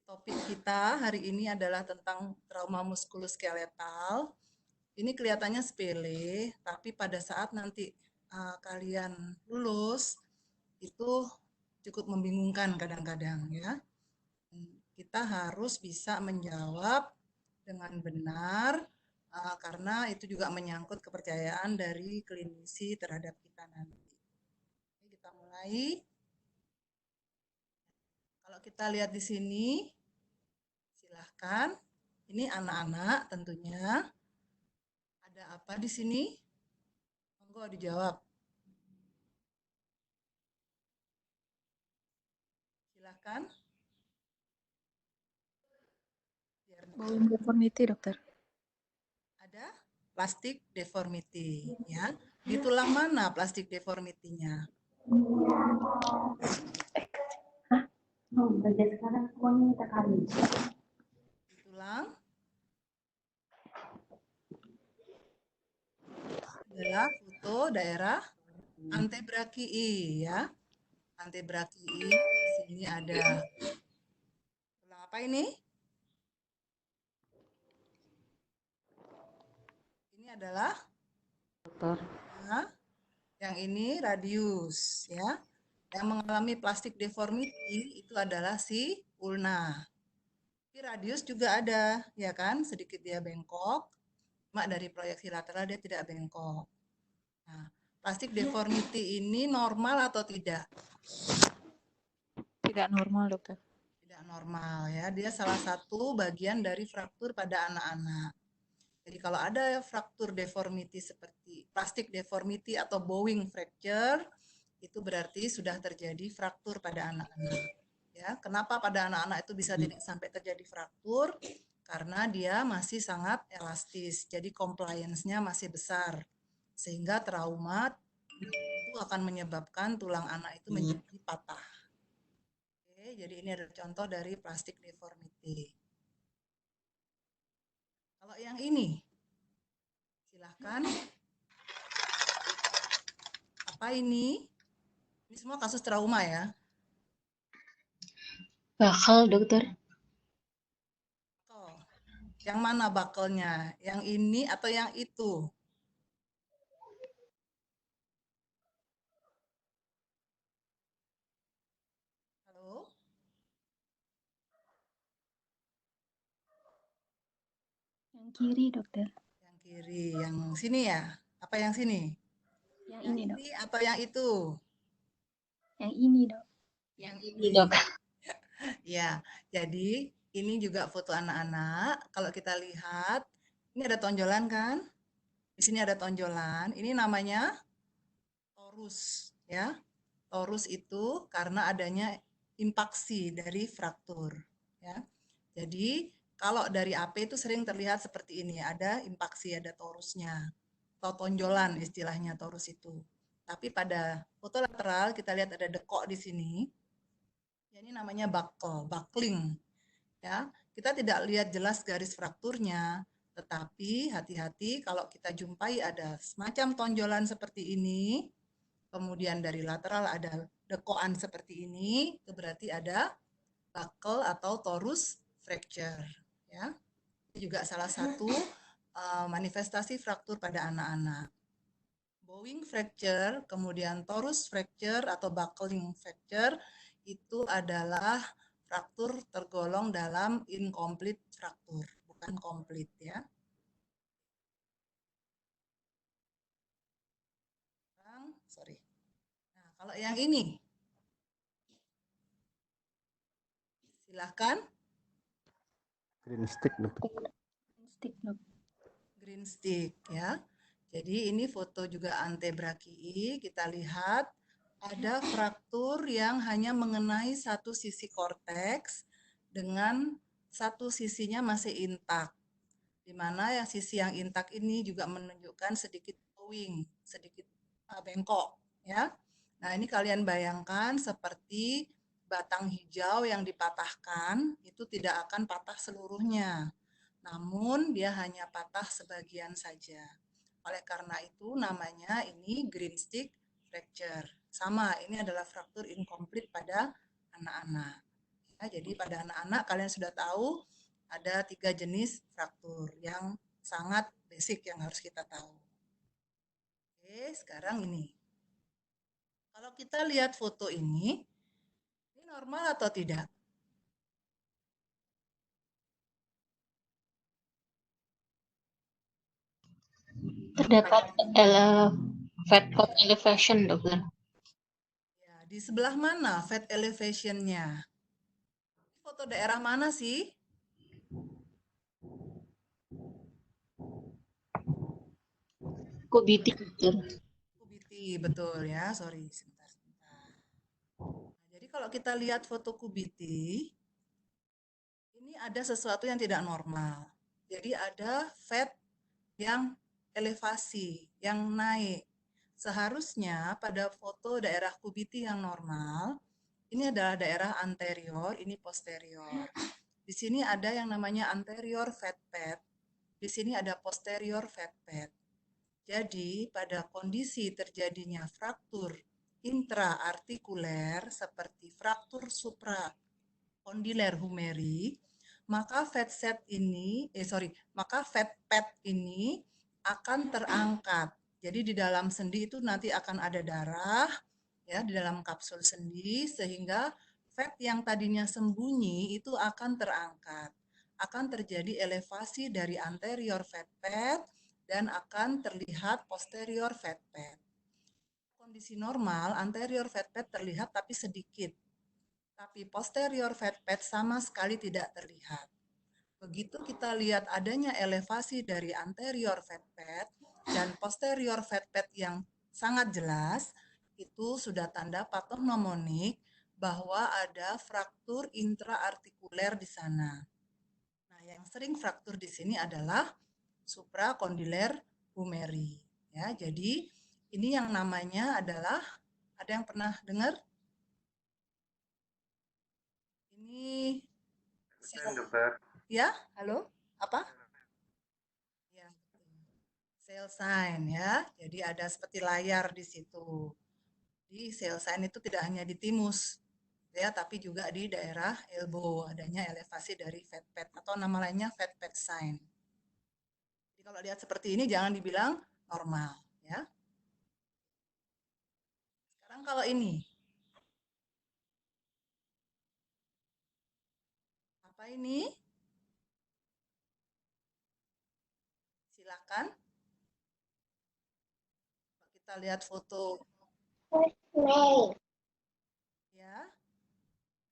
Topik kita hari ini adalah tentang trauma muskuloskeletal. Ini kelihatannya sepele, tapi pada saat nanti kalian lulus itu cukup membingungkan kadang-kadang ya. Kita harus bisa menjawab dengan benar karena itu juga menyangkut kepercayaan dari klinisi terhadap kita nanti. Oke, kita mulai. Kalau kita lihat di sini, silahkan. Ini anak-anak tentunya. Ada apa di sini? Monggo dijawab. Silahkan. Bowing deformity, dokter. Ada plastic deformity, ya. Di tulang mana plastic deformity-nya? Belajar sekarang semuanya minta kali. Di tulang adalah foto daerah antebrakii, ya. Antebrakii, di sini ada tulang apa ini? Ini adalah Dokter. ya, yang ini radius, ya. Yang mengalami plastic deformity itu adalah si ulna. Tapi radius juga ada, ya kan? Sedikit dia bengkok, cuma dari proyeksi lateral dia tidak bengkok. Nah, plastic deformity ini normal atau tidak? Tidak normal, dokter. Tidak normal ya, dia salah satu bagian dari fraktur pada anak-anak. Jadi kalau ada fraktur deformity seperti plastic deformity atau bowing fracture, itu berarti sudah terjadi fraktur pada anak-anak. Ya, kenapa pada anak-anak itu bisa tidak sampai terjadi fraktur? Karena dia masih sangat elastis, jadi compliance-nya masih besar. Sehingga trauma itu akan menyebabkan tulang anak itu menjadi patah. Oke, jadi ini adalah contoh dari plastic deformity. Kalau yang ini, silahkan. Apa ini? Ini semua kasus trauma ya. Bakal, dokter. Oh, yang mana bakelnya? Yang ini atau yang itu? Halo? Yang kiri, dokter. Yang kiri, yang sini ya? Apa yang sini? Yang Yang ini, dok. ini atau yang itu? Yang ini, dok. Yang ini, dok. Ya, jadi ini juga foto anak-anak. Kalau kita lihat, ini ada tonjolan kan? Di sini ada tonjolan. Ini namanya torus, ya. Torus itu karena adanya impaksi dari fraktur, ya. Jadi kalau dari AP itu sering terlihat seperti ini, ada impaksi, ada torusnya, atau tonjolan istilahnya torus itu. Tapi pada foto lateral kita lihat ada dekok di sini. Ya, ini namanya buckling. Ya, kita tidak lihat jelas garis frakturnya, tetapi hati-hati kalau kita jumpai ada semacam tonjolan seperti ini, kemudian dari lateral ada dekoan seperti ini, itu berarti ada buckle atau torus fracture. Ya, ini juga salah satu manifestasi fraktur pada anak-anak. Bowing fracture, kemudian torus fracture atau buckling fracture itu adalah fraktur tergolong dalam incomplete fraktur, bukan komplit ya. Sorry. Nah, kalau yang ini, silahkan. Green stick, dokter. Stick, dok. Green stick ya. Jadi ini foto juga antebrakii, kita lihat ada fraktur yang hanya mengenai satu sisi korteks dengan satu sisinya masih intak. Di mana yang sisi yang intak ini juga menunjukkan sedikit bowing, sedikit bengkok ya. Nah, ini kalian bayangkan seperti batang hijau yang dipatahkan itu tidak akan patah seluruhnya. Namun dia hanya patah sebagian saja. Oleh karena itu namanya ini green stick fracture. Sama, ini adalah fraktur incomplete pada anak-anak. Ya, jadi pada anak-anak kalian sudah tahu ada 3 jenis fraktur yang sangat basic yang harus kita tahu. Oke, sekarang ini. Kalau kita lihat foto ini normal atau tidak? Terdapat fat pot elevation, dokter. Ya, di sebelah mana fat elevation-nya? Foto daerah mana sih? Kubiti, dokter. Kubiti, betul ya. Sorry, sebentar. Nah, jadi kalau kita lihat foto kubiti, ini ada sesuatu yang tidak normal. Jadi ada fat yang elevasi, yang naik. Seharusnya pada foto daerah kubiti yang normal, ini adalah daerah anterior, ini posterior. Di sini ada yang namanya anterior fat pad, di sini ada posterior fat pad. Jadi, pada kondisi terjadinya fraktur intraartikuler seperti fraktur suprakondiler humeri, maka fat pad ini akan terangkat. Jadi di dalam sendi itu nanti akan ada darah ya di dalam kapsul sendi sehingga fat yang tadinya sembunyi itu akan terangkat. Akan terjadi elevasi dari anterior fat pad dan akan terlihat posterior fat pad. Kondisi normal anterior fat pad terlihat tapi sedikit. Tapi posterior fat pad sama sekali tidak terlihat. Begitu kita lihat adanya elevasi dari anterior fat pad dan posterior fat pad yang sangat jelas, itu sudah tanda patognomonik bahwa ada fraktur intraartikuler di sana. Nah, yang sering fraktur di sini adalah suprakondiler humeri. Ya, jadi ini yang namanya adalah, ada yang pernah dengar? Ini ya, halo, apa? Ya, cell sign ya. Jadi ada seperti layar di situ. Di cell sign itu tidak hanya di timus, ya, tapi juga di daerah elbow adanya elevasi dari fat pad atau nama lainnya fat pad sign. Jadi kalau lihat seperti ini jangan dibilang normal, ya. Sekarang kalau ini, apa ini? Silakan. Kita lihat foto. Ya,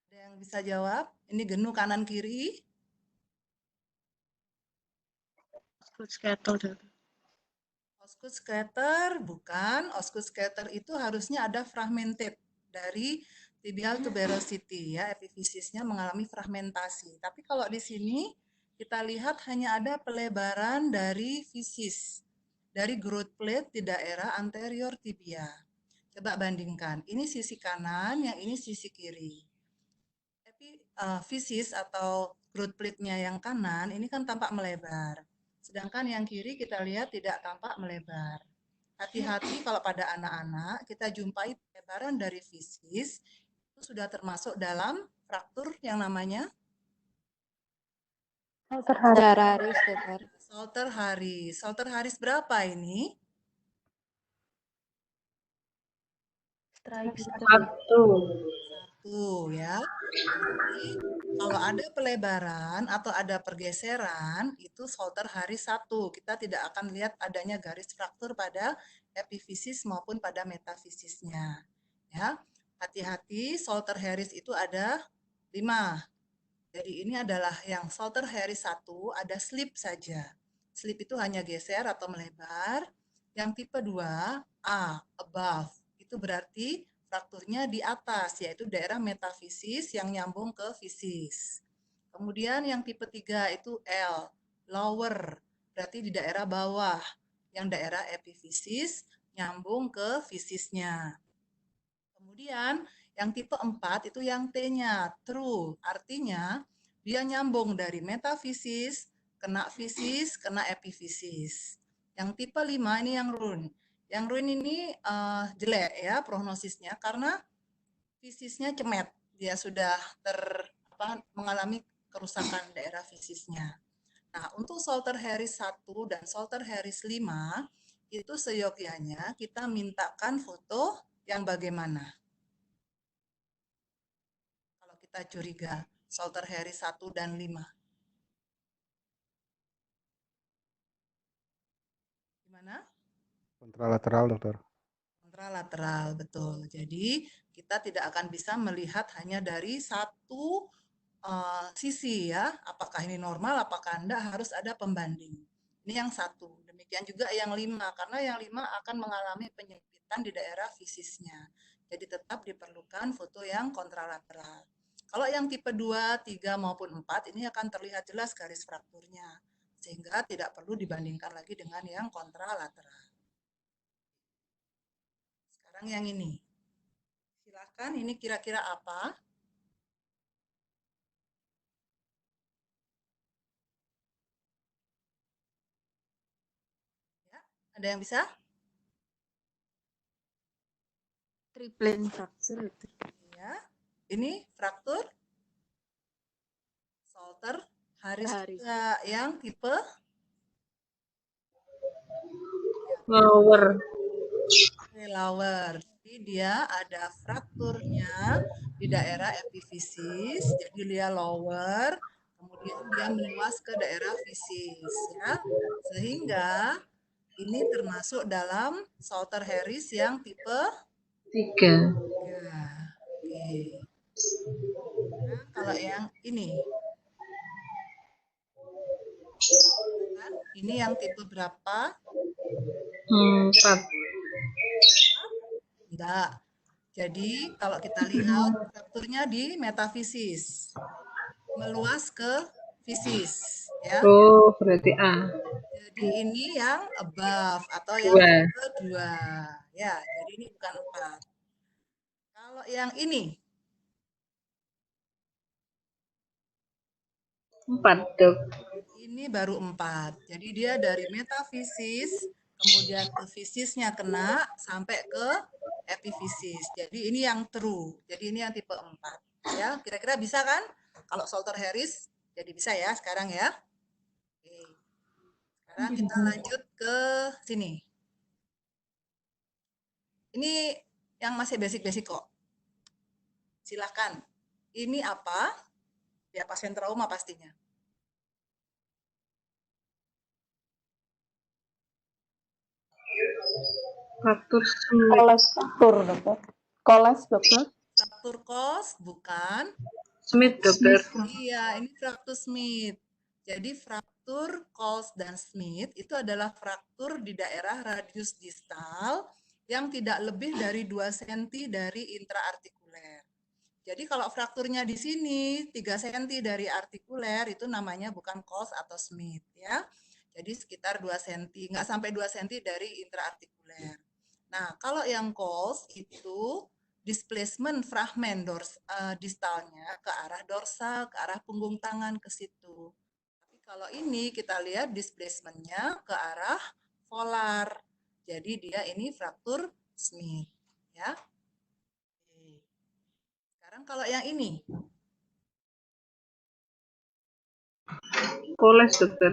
ada yang bisa jawab? Ini genu kanan kiri. Osgood scatter bukan. Osgood scatter itu harusnya ada fragmented dari tibial tuberosity ya, epifisisnya mengalami fragmentasi. Tapi kalau di sini kita lihat hanya ada pelebaran dari fisis, dari growth plate di daerah anterior tibia. Coba bandingkan, ini sisi kanan, yang ini sisi kiri. Fisis atau growth plate-nya yang kanan ini kan tampak melebar. Sedangkan yang kiri kita lihat tidak tampak melebar. Hati-hati kalau pada anak-anak kita jumpai pelebaran dari fisis, itu sudah termasuk dalam fraktur yang namanya Salter-Harris, dokter. Salter-Harris. Salter-Harris berapa ini? Satu ya. Jadi kalau ada pelebaran atau ada pergeseran, itu Salter-Harris 1. Kita tidak akan lihat adanya garis fraktur pada epifisis maupun pada metafisisnya. Ya, hati-hati, Salter-Harris itu ada 5. Jadi ini adalah yang Salter-Harris 1, ada slip saja. Slip itu hanya geser atau melebar. Yang tipe 2, A, above. Itu berarti frakturnya di atas, yaitu daerah metafisis yang nyambung ke fisis. Kemudian yang tipe 3 itu L, lower, berarti di daerah bawah, yang daerah epifisis nyambung ke fisisnya. Kemudian yang tipe 4 itu yang T-nya, true, artinya dia nyambung dari metafisis, kena fisis, kena epifisis. Yang tipe 5 ini yang run. Yang run ini jelek ya prognosisnya karena fisisnya cemet. Dia sudah mengalami kerusakan daerah fisisnya. Nah, untuk Salter Harris 1 dan Salter Harris 5 itu seyogyanya kita mintakan foto yang bagaimana? Kalau kita curiga Salter Harris 1 dan 5. Gimana? Kontralateral, dokter. Kontralateral, betul. Jadi kita tidak akan bisa melihat hanya dari satu sisi ya, apakah ini normal, apakah enggak, harus ada pembanding. Ini yang satu. Demikian juga yang 5, karena yang 5 akan mengalami penyempitan di daerah fisisnya. Jadi tetap diperlukan foto yang kontralateral. Kalau yang tipe 2, 3 maupun 4 ini akan terlihat jelas garis frakturnya, sehingga tidak perlu dibandingkan lagi dengan yang kontralateral. Sekarang yang ini. Silakan, ini kira-kira apa? Ya, ada yang bisa? Triplen fracture. Ya, ini fraktur Salter Harris juga yang tipe Lower. lower. Jadi dia ada frakturnya di daerah epifisis, jadi dia lower, kemudian dia meluas ke daerah fisis, ya. Sehingga ini termasuk dalam Salter Harris yang tipe 3. 3. Oke. Nah, kalau yang ini, kan? Ini yang tipe berapa? 4. Enggak. Jadi kalau kita lihat frakturnya di metafisis, meluas ke fisis, ya. Oh, berarti A. Jadi ini yang above atau yang 2. tipe 2, ya. Jadi ini bukan 4. Kalau yang ini 4, dok. ini baru 4. Jadi dia dari metafisis, kemudian ke fisisnya kena sampai ke epifisis. Jadi ini yang true. Jadi ini yang tipe 4. Ya, kira-kira bisa kan? Kalau Salter Harris jadi bisa ya sekarang ya. Oke. Sekarang kita lanjut ke sini. Ini yang masih basic-basic kok. Silahkan. Ini apa? Ya pasien trauma pastinya. Fraktur Koles fraktur, dokter. Koles, dokter. Fraktur Kos bukan. Smith, dokter. Iya, ini fraktur Smith. Jadi fraktur Coles dan Smith itu adalah fraktur di daerah radius distal yang tidak lebih dari 2 cm dari intraartikuler. Jadi kalau frakturnya di sini 3 cm dari artikuler itu namanya bukan Coles atau Smith ya. Jadi sekitar 2 cm, nggak sampai 2 cm dari intraartikuler. Nah, kalau yang Coles itu displacement fragmen distalnya ke arah dorsal, ke arah punggung tangan ke situ. Tapi kalau ini kita lihat displacementnya ke arah volar. Jadi dia ini fraktur Smith, ya. Oke. Sekarang kalau yang ini, Koles, dokter.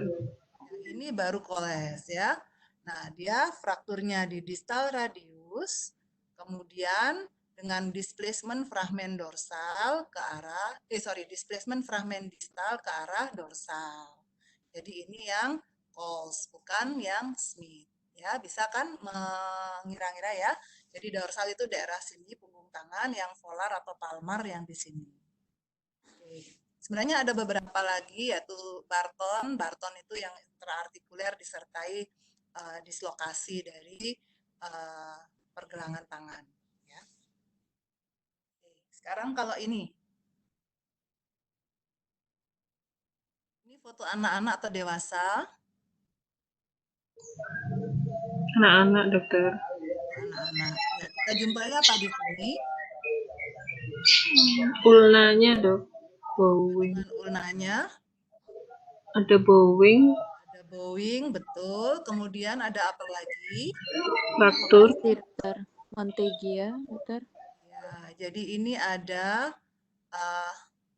yang ini baru koles ya. Nah, dia frakturnya di distal radius, kemudian dengan displacement fragmen dorsal ke arah, displacement fragmen distal ke arah dorsal. Jadi ini yang Coles, bukan yang Smith. Ya, bisa kan mengira-ngira ya. Jadi dorsal itu daerah sini punggung tangan, yang volar atau palmar yang di sini. Oke. Sebenarnya ada beberapa lagi yaitu Barton. Barton itu yang intraartikuler disertai dislokasi dari pergelangan tangan. Ya. Oke. Sekarang kalau ini foto anak-anak atau dewasa? Anak-anak, dokter. Anak-anak. Ya, kita jumpai apa di sini? Ulnanya, dok. Bowing. Dengan ulnanya. Ada bowing. Ada bowing, betul. Kemudian ada apa lagi? Fraktur. Dokter. Montegia, dokter. Ya, jadi ini ada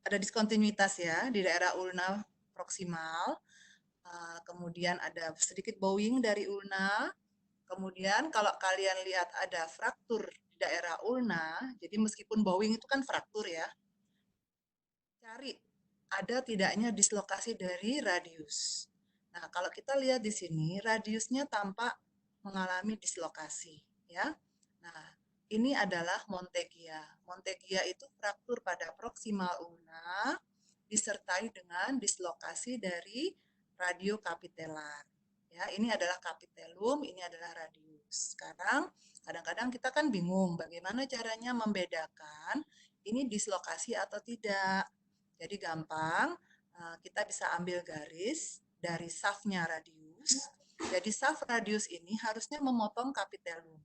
ada diskontinuitas ya di daerah ulna proksimal. Kemudian ada sedikit bowing dari ulna. Kemudian kalau kalian lihat ada fraktur di daerah ulna, jadi meskipun bowing itu kan fraktur ya, cari ada tidaknya dislokasi dari radius. Nah, kalau kita lihat di sini, radiusnya tampak mengalami dislokasi, ya. Nah, ini adalah Montegia. Montegia itu fraktur pada proksimal ulna disertai dengan dislokasi dari radiokapitelar. Ya, ini adalah kapitelum, ini adalah radius. Sekarang kadang-kadang kita kan bingung bagaimana caranya membedakan ini dislokasi atau tidak. Jadi gampang, kita bisa ambil garis dari shaft-nya radius. Jadi shaft radius ini harusnya memotong kapitelum.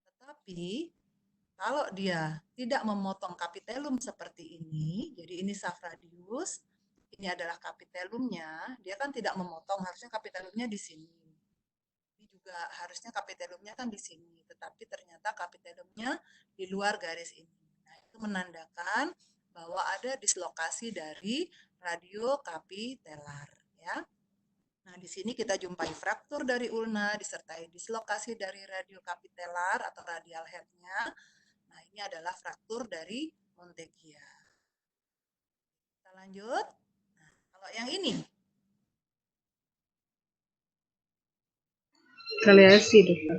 Tetapi kalau dia tidak memotong kapitelum seperti ini, jadi ini shaft radius, ini adalah kapitelumnya, dia kan tidak memotong, harusnya kapitelumnya di sini. Ini juga harusnya kapitelumnya kan di sini, tetapi ternyata kapitelumnya di luar garis ini. Nah, itu menandakan bahwa ada dislokasi dari radiokapitelar, ya. Nah, di sini kita jumpai fraktur dari ulna disertai dislokasi dari radiokapitelar atau radial head-nya. Nah, ini adalah fraktur dari Montegia. Kita lanjut. Nah, kalau yang ini, Galeasi, dokter.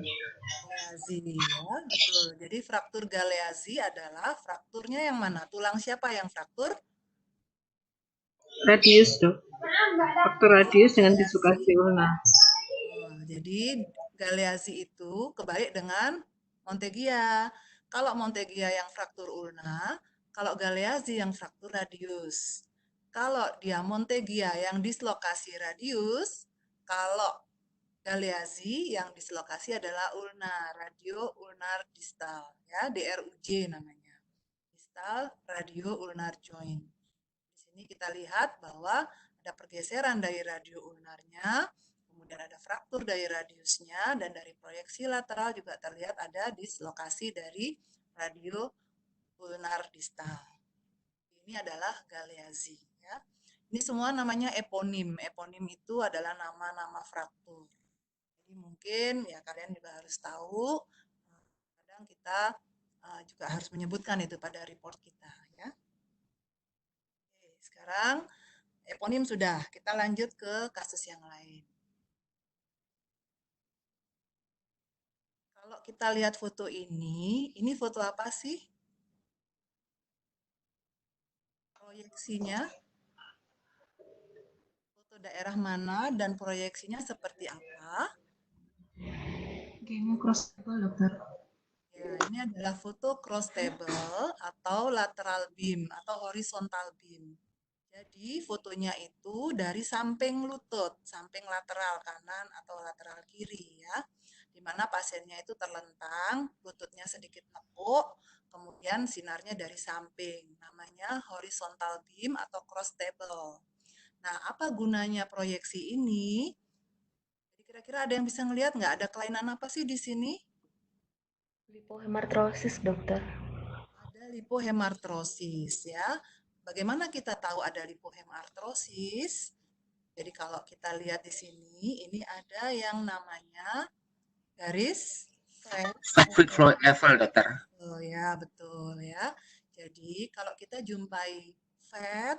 Galeazzi, ya, betul. Jadi fraktur Galeazzi adalah frakturnya yang mana? Tulang siapa yang fraktur? Radius, dok. Faktor radius dengan Galeazzi. dislokasi ulna. Jadi Galeazzi itu kebalik dengan Montegia. Kalau Montegia yang fraktur ulna, kalau Galeazzi yang fraktur radius. Kalau dia Montegia yang dislokasi radius, kalau Galeazzi yang dislokasi adalah ulna, radio ulnar distal, ya, DRUJ namanya. Distal radio ulnar joint. Di sini kita lihat bahwa ada pergeseran dari radio ulnarnya, kemudian ada fraktur dari radiusnya, dan dari proyeksi lateral juga terlihat ada dislokasi dari radio ulnar distal. Ini adalah Galeazzi, ya. Ini semua namanya eponim. Eponim itu adalah nama-nama fraktur. Jadi mungkin ya kalian juga harus tahu, kadang kita juga harus menyebutkan itu pada report kita, ya. Oke, sekarang eponim sudah, kita lanjut ke kasus yang lain. Kalau kita lihat foto ini foto apa sih? Proyeksinya, foto daerah mana dan proyeksinya seperti apa? Kayaknya cross table, dokter. Ya, ini adalah foto cross table atau lateral beam atau horizontal beam. Jadi fotonya itu dari samping lutut, samping lateral kanan atau lateral kiri ya. Di mana pasiennya itu terlentang, lututnya sedikit nekuk, kemudian sinarnya dari samping. Namanya horizontal beam atau cross table. Nah, apa gunanya proyeksi ini? Jadi kira-kira ada yang bisa ngelihat nggak? Ada kelainan apa sih di sini? Lipohemartrosis, dokter. Ada lipohemartrosis ya. Bagaimana kita tahu ada lipohemartrosis? Jadi kalau kita lihat di sini, ini ada yang namanya garis Fluid flow level, dokter. Oh ya, betul ya. Jadi kalau kita jumpai fat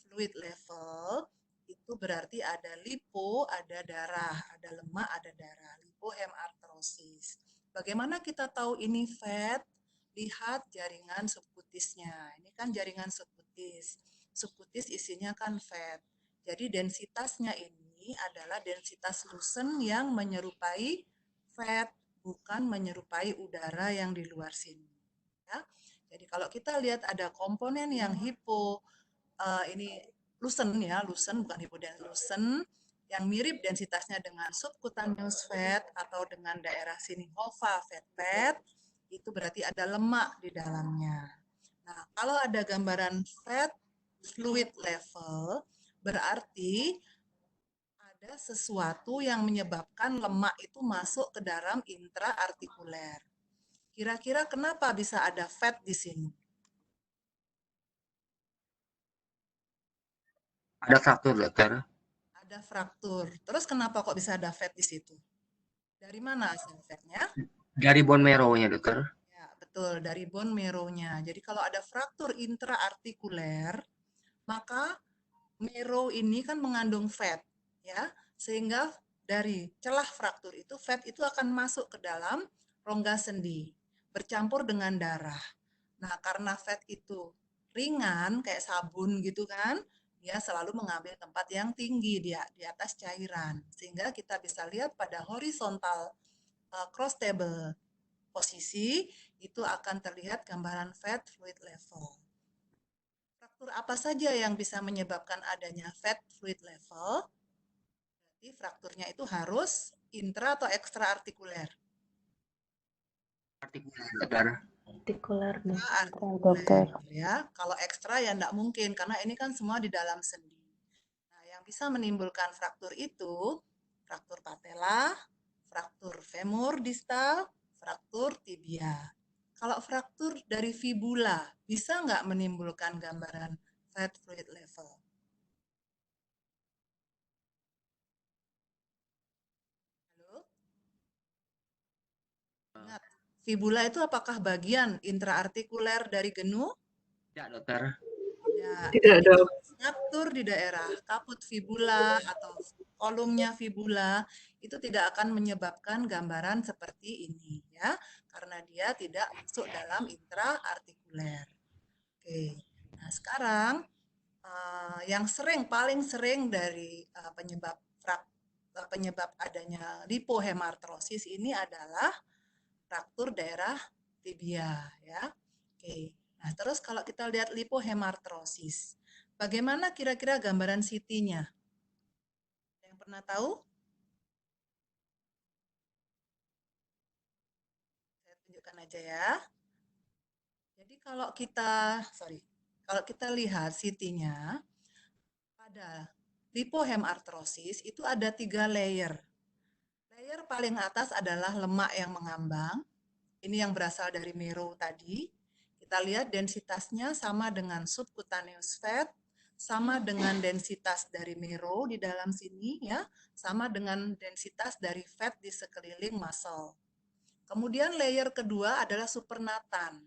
fluid level, itu berarti ada lipo, ada darah, ada lemak, ada darah. Lipohemartrosis. Bagaimana kita tahu ini fat? Lihat jaringan subkutisnya. Ini kan jaringan subkutis. Subkutis isinya kan fat. Jadi densitasnya ini adalah densitas lucent yang menyerupai fat, bukan menyerupai udara yang di luar sini. Ya. Jadi kalau kita lihat ada komponen yang ini lucent ya, lucent bukan hipodens, lucent yang mirip densitasnya dengan subcutaneous fat atau dengan daerah Sinihova fat pad, itu berarti ada lemak di dalamnya. Nah, kalau ada gambaran fat fluid level, berarti ada sesuatu yang menyebabkan lemak itu masuk ke dalam intraartikuler. Kira-kira kenapa bisa ada fat di sini? Ada fraktur, dokter. Ada fraktur. Terus kenapa kok bisa ada fat di situ? Dari mana asal fatnya? Dari bone marrow-nya, dokter. Ya, betul, dari bone marrow-nya. Jadi kalau ada fraktur intraartikuler, maka marrow ini kan mengandung fat, ya, sehingga dari celah fraktur itu fat itu akan masuk ke dalam rongga sendi, bercampur dengan darah. Nah, karena fat itu ringan kayak sabun gitu kan, dia selalu mengambil tempat yang tinggi dia di atas cairan, sehingga kita bisa lihat pada horizontal cross table posisi itu akan terlihat gambaran fat fluid level. Fraktur apa saja yang bisa menyebabkan adanya fat fluid level? Berarti frakturnya itu harus intra atau ekstra artikuler. Artikuler, dokter. Artikuler, Artikuler, dokter. ya. Kalau ekstra ya enggak mungkin karena ini kan semua di dalam sendi. Nah, yang bisa menimbulkan fraktur itu fraktur patella, fraktur femur distal, fraktur tibia. Kalau fraktur dari fibula, bisa nggak menimbulkan gambaran fat fluid level? Halo? Ingat, fibula itu apakah bagian intraartikuler dari genu? Tidak, dokter. Tidak. Tidak, Jadi Dok. kalau fraktur di daerah kaput fibula atau kolumnya fibula itu tidak akan menyebabkan gambaran seperti ini ya, karena dia tidak masuk dalam intraartikuler. Oke. Nah, sekarang yang paling sering dari penyebab adanya lipohemartrosis ini adalah fraktur daerah tibia ya. Oke. Nah, terus kalau kita lihat lipohemartrosis, bagaimana kira-kira gambaran CT-nya? Yang pernah tahu? Saya tunjukkan aja ya. Jadi kalau kita lihat CT-nya pada lipohemartrosis itu ada 3 layer. Layer paling atas adalah lemak yang mengambang. Ini yang berasal dari marrow tadi. Kita lihat densitasnya sama dengan subcutaneous fat, sama dengan densitas dari marrow di dalam sini ya, sama dengan densitas dari fat di sekeliling muscle. Kemudian layer kedua adalah supernatan.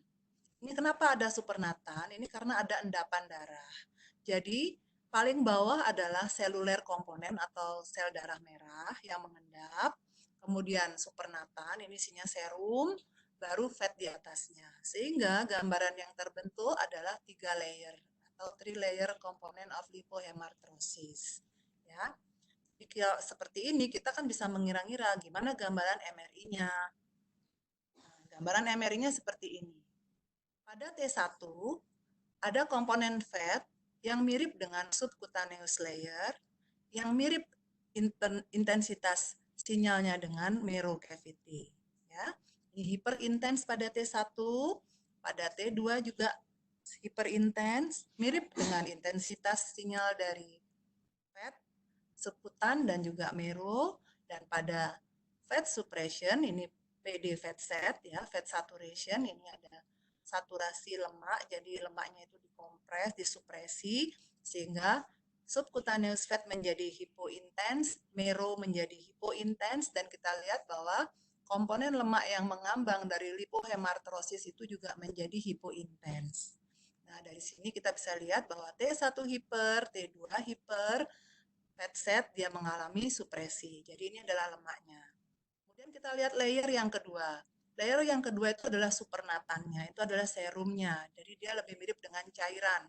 Ini kenapa ada supernatan? Ini karena ada endapan darah. Jadi paling bawah adalah seluler komponen atau sel darah merah yang mengendap. Kemudian supernatan, ini isinya serum, baru fat di atasnya. Sehingga gambaran yang terbentuk adalah 3 layer atau 3 layer component of lipohemartrosis. Ya. Jadi seperti ini kita kan bisa mengira-ngira gimana gambaran MRI-nya. Nah, gambaran MRI-nya seperti ini. Pada T1 ada komponen fat yang mirip dengan subcutaneous layer, yang mirip intensitas sinyalnya dengan marrow cavity. Ya. Ini hiperintens pada T1, pada T2 juga hiperintens, mirip dengan intensitas sinyal dari fat, subkutan dan juga marrow, dan pada fat suppression ini PD fat set ya, fat saturation ini ada saturasi lemak, jadi lemaknya itu dikompres, disupresi sehingga subcutaneous fat menjadi hipointens, marrow menjadi hipointens, dan kita lihat bahwa komponen lemak yang mengambang dari lipohemartrosis itu juga menjadi hipointens. Nah, dari sini kita bisa lihat bahwa T1 hiper, T2 hiper, fat set dia mengalami supresi. Jadi ini adalah lemaknya. Kemudian kita lihat layer yang kedua. Layer yang kedua itu adalah supernatannya, itu adalah serumnya. Jadi dia lebih mirip dengan cairan.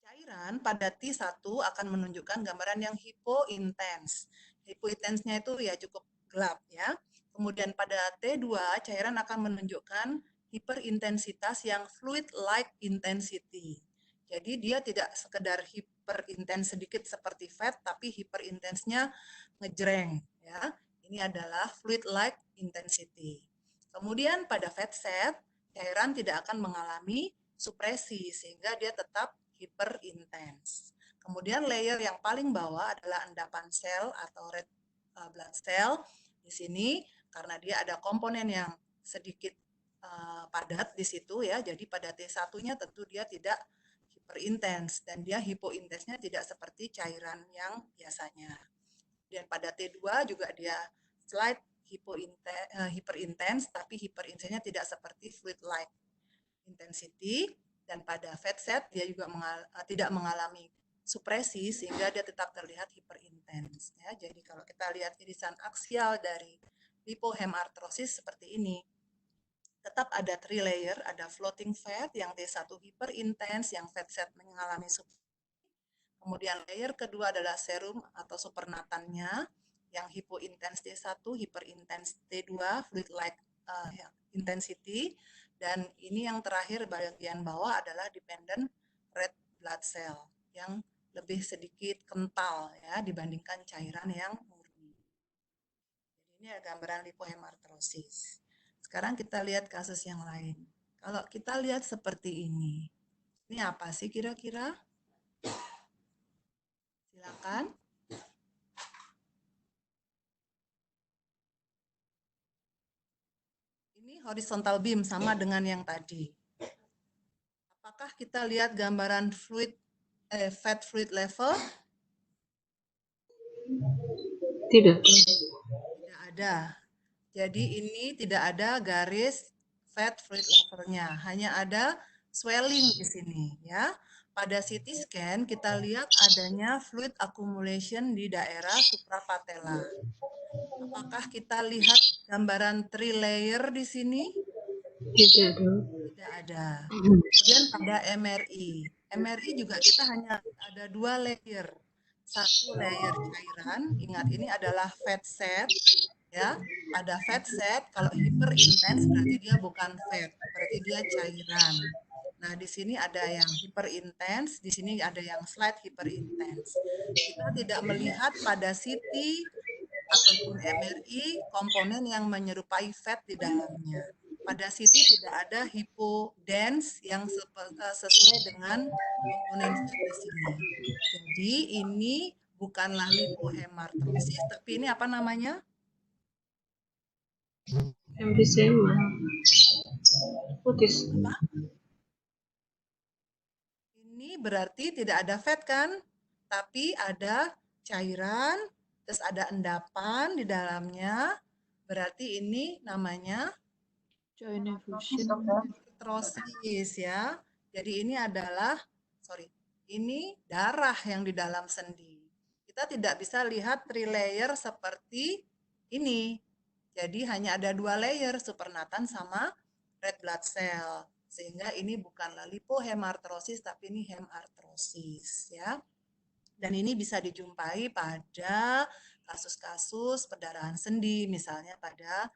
Cairan pada T1 akan menunjukkan gambaran yang hipointens. Hipointensnya itu ya cukup gelap ya. Kemudian pada T2 cairan akan menunjukkan hiperintensitas yang fluid-like intensity. Jadi dia tidak sekedar hiperintens sedikit seperti fat, tapi hiperintensnya ngejreng ya. Ini adalah fluid-like intensity. Kemudian pada fat set, cairan tidak akan mengalami supresi sehingga dia tetap hiperintens. Kemudian layer yang paling bawah adalah endapan sel atau red blood cell. Di sini karena dia ada komponen yang sedikit padat di situ ya. Jadi pada T1-nya tentu dia tidak hiperintens dan dia hipointensnya tidak seperti cairan yang biasanya. Dan pada T2 juga dia slight hiperintens, tapi hiperintensnya tidak seperti fluid-like intensity. Dan pada fat set dia juga tidak mengalami supresi sehingga dia tetap terlihat hiperintens. Ya, jadi kalau kita lihat irisan aksial dari lipohemartrosis seperti ini, tetap ada 3 layer, ada floating fat yang T1 hiperintens, yang fat set mengalami supresi. Kemudian layer kedua adalah serum atau supernatannya, yang hipointens T1, hiperintens T2, fluid-like intensity. Dan ini yang terakhir bagian bawah adalah dependent red blood cell yang lebih sedikit kental ya dibandingkan cairan yang murni. Jadi ini adalah gambaran lipohemartrosis. Sekarang kita lihat kasus yang lain. Kalau kita lihat seperti ini apa sih kira-kira? Silakan. Ini horizontal beam sama dengan yang tadi. Apakah kita lihat gambaran fat fluid level? Tidak. Tidak ada. Jadi ini tidak ada garis fat fluid levelnya, hanya ada swelling di sini ya. Pada CT scan kita lihat adanya fluid accumulation di daerah suprapatella. Apakah kita lihat gambaran 3 layer di sini? Tidak. Tidak ada. Kemudian pada MRI juga kita hanya ada 2 layer. Satu layer cairan, ingat ini adalah fat set. Ya, pada fat set kalau hiperintens berarti dia bukan fat, berarti dia cairan. Nah, di sini ada yang hiperintens, di sini ada yang slight hiperintens. Kita tidak melihat pada CT ataupun MRI komponen yang menyerupai fat di dalamnya. Pada CT tidak ada hipodense yang sesuai dengan komponen fat di sini. Jadi ini bukanlah lipohemartrosis, tapi ini apa namanya? Emfisema. Putih. Ini berarti tidak ada fat kan? Tapi ada cairan, terus ada endapan di dalamnya. Berarti ini namanya Joint effusion. artrosis ya. Jadi ini adalah, ini darah yang di dalam sendi. Kita tidak bisa lihat 3 layer seperti ini. Jadi hanya ada 2 layer, supernatan sama red blood cell. Sehingga ini bukanlah lipohemartrosis, tapi ini hemartrosis ya. Dan ini bisa dijumpai pada kasus-kasus perdarahan sendi, misalnya pada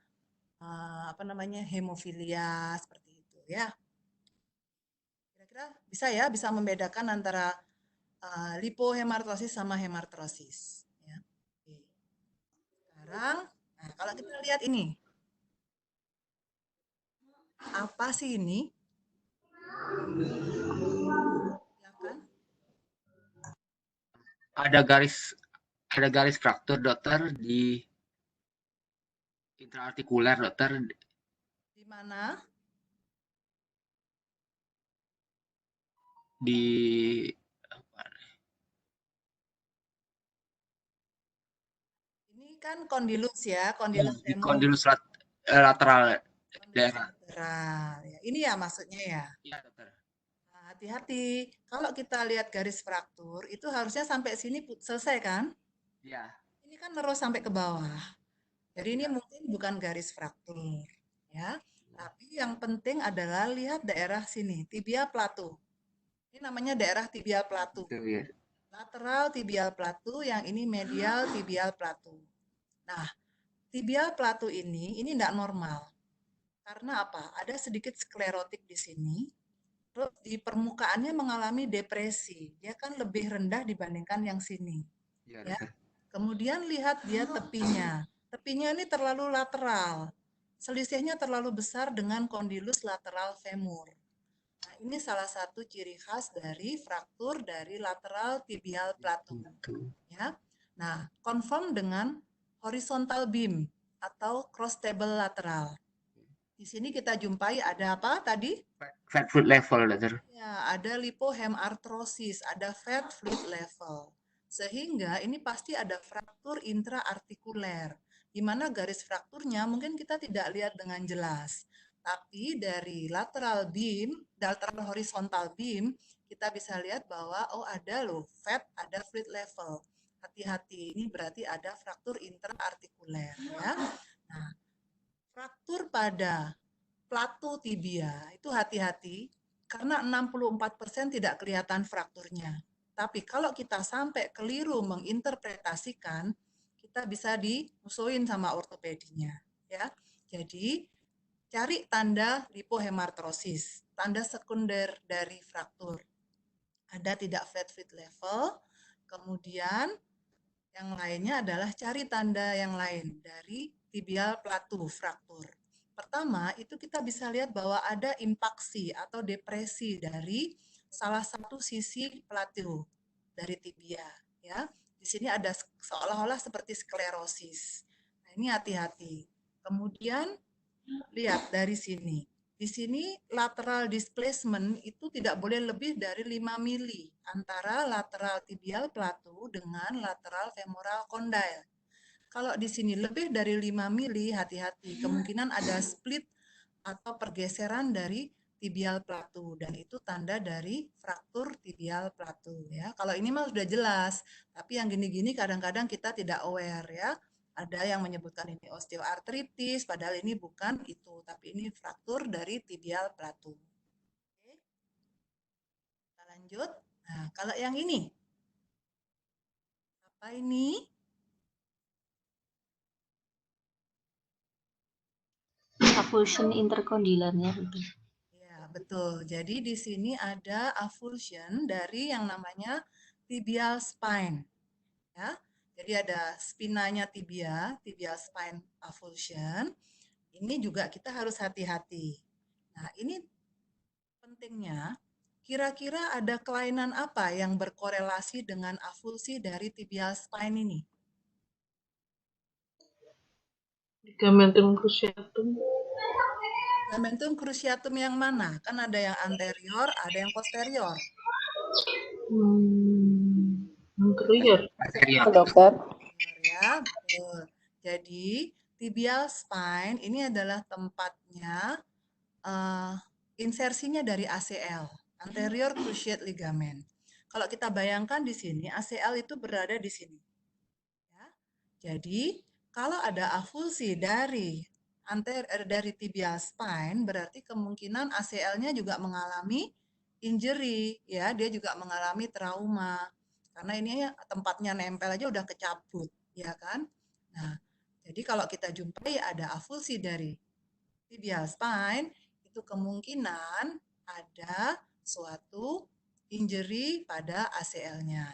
hemofilia seperti itu ya. Kira-kira bisa ya, bisa membedakan antara lipohemartrosis sama hemartrosis. Ya. Oke. Sekarang, nah, kalau kita lihat ini, apa sih ini? Silakan. Ada garis fraktur dokter di intraartikuler dokter. Di mana? Di Ini kan kondilus ya, kondilus di femur. kondilus lateral daerah. Ya, ini ya maksudnya ya. Iya dokter. Nah, hati-hati. Kalau kita lihat garis fraktur, itu harusnya sampai sini selesai kan? Iya. Ini kan terus sampai ke bawah. Jadi ini mungkin bukan garis fraktur, ya. Tapi yang penting adalah lihat daerah sini, tibia plateau. Ini namanya daerah tibia plateau. Ya. Lateral tibial plateau, yang ini medial tibial plateau. Nah, tibial plateau ini tidak normal. Karena apa? Ada sedikit sklerotik di sini. Terus di permukaannya mengalami depresi. Dia kan lebih rendah dibandingkan yang sini. Ya. Kemudian lihat dia tepinya. Tepinya ini terlalu lateral. Selisihnya terlalu besar dengan kondilus lateral femur. Nah, ini salah satu ciri khas dari fraktur dari lateral tibial plateau. Ya. Nah, confirm dengan horizontal beam atau cross table lateral. Di sini kita jumpai ada apa tadi? Fat foot level, dokter. Ya, ada lipohemartrosis, ada fat fluid level. Sehingga ini pasti ada fraktur intraartikuler, di mana garis frakturnya mungkin kita tidak lihat dengan jelas. Tapi dari lateral beam, lateral horizontal beam, kita bisa lihat bahwa oh ada loh fat, ada fluid level. Hati-hati, ini berarti ada fraktur intraartikuler ya. Nah, fraktur pada plato tibia itu hati-hati karena 64% tidak kelihatan frakturnya. Tapi kalau kita sampai keliru menginterpretasikan, kita bisa dimusuhin sama ortopedinya, ya. Jadi cari tanda lipohemartrosis, tanda sekunder dari fraktur. Ada tidak fat fluid level, kemudian yang lainnya adalah cari tanda yang lain dari tibial plateau fraktur. Pertama, itu kita bisa lihat bahwa ada impaksi atau depresi dari salah satu sisi plateau dari tibia, ya. Di sini ada seolah-olah seperti sklerosis. Nah, ini hati-hati. Kemudian lihat dari sini. Di sini lateral displacement itu tidak boleh lebih dari 5 mili antara lateral tibial plateau dengan lateral femoral condyle. Kalau di sini lebih dari 5 mili, hati-hati, kemungkinan ada split atau pergeseran dari tibial plateau dan itu tanda dari fraktur tibial plateau ya. Kalau ini mah sudah jelas, tapi yang gini-gini kadang-kadang kita tidak aware ya. Ada yang menyebutkan ini osteoartritis, padahal ini bukan itu, tapi ini fraktur dari tibial plateau. Oke. Kita lanjut. Nah, kalau yang ini, apa ini? Avulsion intercondylarnya. Ya, betul. Jadi di sini ada avulsion dari yang namanya tibial spine. Ya. Jadi ada spinanya tibia, tibial spine avulsion. Ini juga kita harus hati-hati. Nah, ini pentingnya, kira-kira ada kelainan apa yang berkorelasi dengan avulsi dari tibial spine ini? Ligamentum cruciatum. Ligamentum cruciatum yang mana? Kan ada yang anterior, ada yang posterior. Anterior. Anterior. Dokter. Ya, betul. Jadi tibial spine ini adalah tempatnya insersinya dari ACL, anterior cruciate ligament. Kalau kita bayangkan di sini, ACL itu berada di sini. Ya. Jadi kalau ada avulsi dari tibial spine, berarti kemungkinan ACL-nya juga mengalami injury, ya, dia juga mengalami trauma. Karena ini tempatnya nempel aja udah kecabut, ya kan? Nah, jadi kalau kita jumpai ada avulsi dari tibial spine, itu kemungkinan ada suatu injury pada ACL-nya.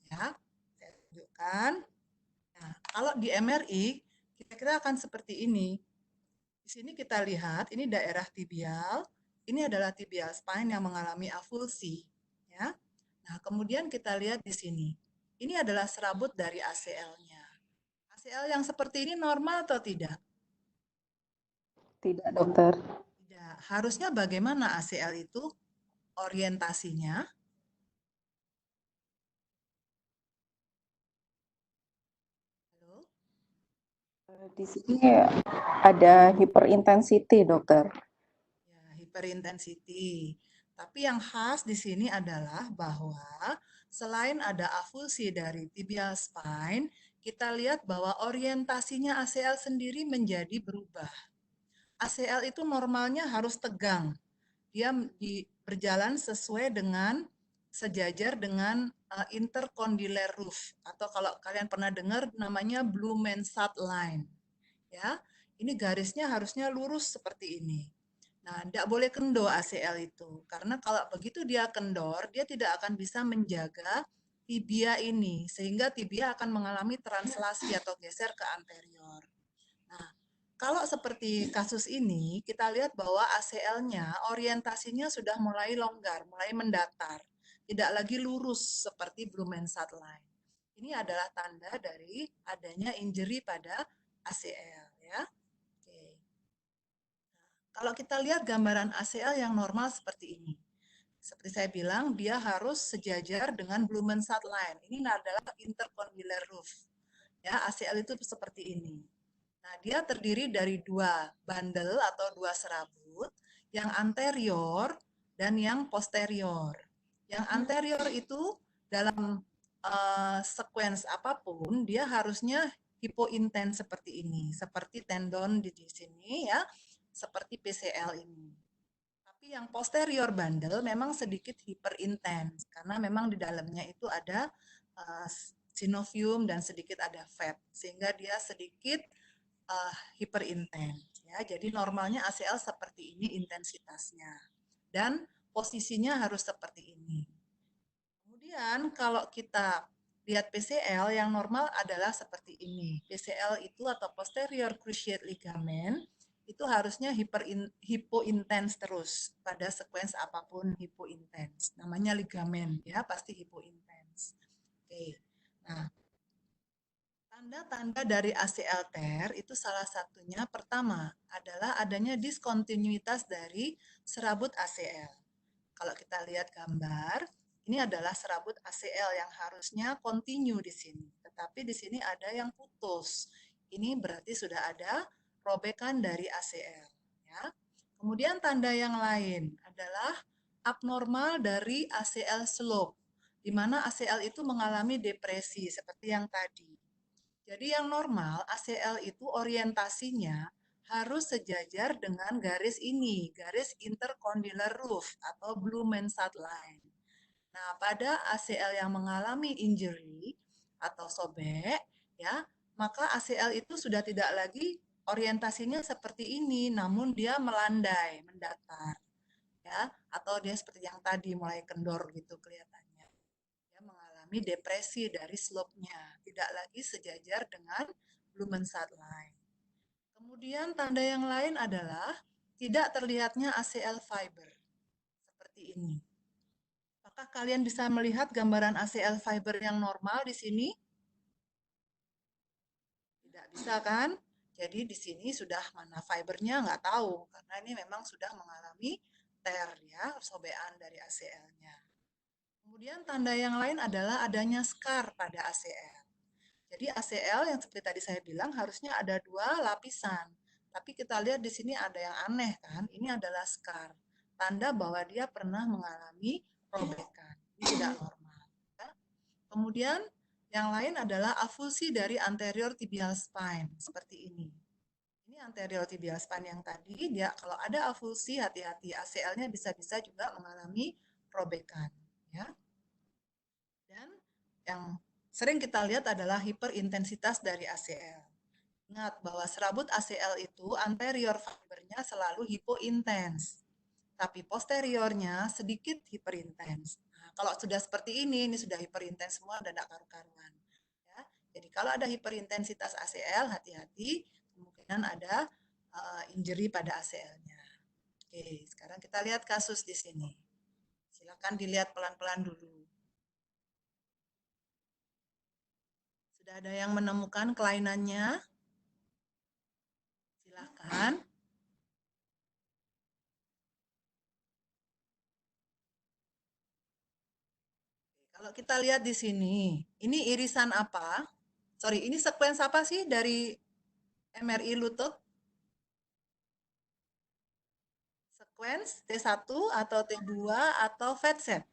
Ya, saya tunjukkan. Nah, kalau di MRI, kira-kira akan seperti ini. Di sini kita lihat, ini daerah tibial, ini adalah tibial spine yang mengalami avulsi. Ya. Nah, kemudian kita lihat di sini. Ini adalah serabut dari ACL-nya. ACL yang seperti ini normal atau tidak? Tidak, dokter. Tidak. Harusnya bagaimana ACL itu orientasinya? Halo? Di sini ada hyperintensity, dokter. Ya, hyperintensity. Tapi yang khas di sini adalah bahwa selain ada avulsi dari tibial spine, kita lihat bahwa orientasinya ACL sendiri menjadi berubah. ACL itu normalnya harus tegang. Dia berjalan sesuai dengan sejajar dengan intercondylar roof atau kalau kalian pernah dengar namanya Blumenstadt line. Ya, ini garisnya harusnya lurus seperti ini. Nah, tidak boleh kendor ACL itu, karena kalau begitu dia kendor, dia tidak akan bisa menjaga tibia ini, sehingga tibia akan mengalami translasi atau geser ke anterior. Nah, kalau seperti kasus ini, kita lihat bahwa ACL-nya orientasinya sudah mulai longgar, mulai mendatar, tidak lagi lurus seperti Blumenstadt line. Ini adalah tanda dari adanya injury pada ACL, ya. Oke. kalau kita lihat gambaran ACL yang normal seperti ini. Seperti saya bilang, dia harus sejajar dengan Blumenstadt line. Ini adalah intercondylar roof. Ya, ACL itu seperti ini. Nah, dia terdiri dari dua bundle atau dua serabut, yang anterior dan yang posterior. Yang anterior itu dalam sequence apapun, dia harusnya hipointens seperti ini, seperti tendon di sini ya, seperti PCL ini. Tapi yang posterior bundle memang sedikit hyperintens karena memang di dalamnya itu ada synovium dan sedikit ada fat, sehingga dia sedikit hyperintens ya. Jadi normalnya ACL seperti ini intensitasnya dan posisinya harus seperti ini. Kemudian kalau kita lihat PCL yang normal adalah seperti ini. PCL itu atau posterior cruciate ligament itu harusnya hipointens terus pada sequence apapun hipointens. Namanya ligamen ya, pasti hipointens. Oke. Nah, tanda-tanda dari ACL tear itu salah satunya pertama adalah adanya diskontinuitas dari serabut ACL. Kalau kita lihat gambar, ini adalah serabut ACL yang harusnya kontinu di sini, tetapi di sini ada yang putus. Ini berarti sudah ada robekan dari ACL. Ya. Kemudian tanda yang lain adalah abnormal dari ACL slope, di mana ACL itu mengalami depresi seperti yang tadi. Jadi yang normal ACL itu orientasinya harus sejajar dengan garis ini, garis intercondylar roof atau Blumenstadt line. Nah, pada ACL yang mengalami injury atau sobek, ya, maka ACL itu sudah tidak lagi orientasinya seperti ini, namun dia melandai, mendatar, ya, atau dia seperti yang tadi mulai kendor gitu kelihatannya. Dia mengalami depresi dari slope-nya, tidak lagi sejajar dengan Blumenstadt line. Kemudian tanda yang lain adalah tidak terlihatnya ACL fiber, seperti ini. Apakah kalian bisa melihat gambaran ACL fiber yang normal di sini? Tidak bisa kan? Jadi di sini sudah mana fibernya nggak tahu, karena ini memang sudah mengalami tear ya, sobekan dari ACL-nya. Kemudian tanda yang lain adalah adanya scar pada ACL. Jadi ACL yang seperti tadi saya bilang harusnya ada dua lapisan. Tapi kita lihat di sini ada yang aneh kan, ini adalah scar. Tanda bahwa dia pernah mengalami robekan. Ini tidak normal. Ya. Kemudian yang lain adalah avulsi dari anterior tibial spine, seperti ini. Ini anterior tibial spine yang tadi, dia kalau ada avulsi hati-hati, ACL-nya bisa-bisa juga mengalami robekan. Ya. Dan yang sering kita lihat adalah hiperintensitas dari ACL. Ingat bahwa serabut ACL itu anterior fibernya selalu hipointens, tapi posteriornya sedikit hiperintens. Nah, kalau sudah seperti ini sudah hiperintens semua dan tidak karu-karuan. Ya, jadi kalau ada hiperintensitas ACL, hati-hati, kemungkinan ada injury pada ACL-nya. Oke, sekarang kita lihat kasus di sini. Silakan dilihat pelan-pelan dulu. Sudah ada yang menemukan kelainannya? Silakan. Kalau kita lihat di sini, ini irisan apa? Sorry, ini sequence apa sih dari MRI lutut? Sequence T1 atau T2 atau fatset?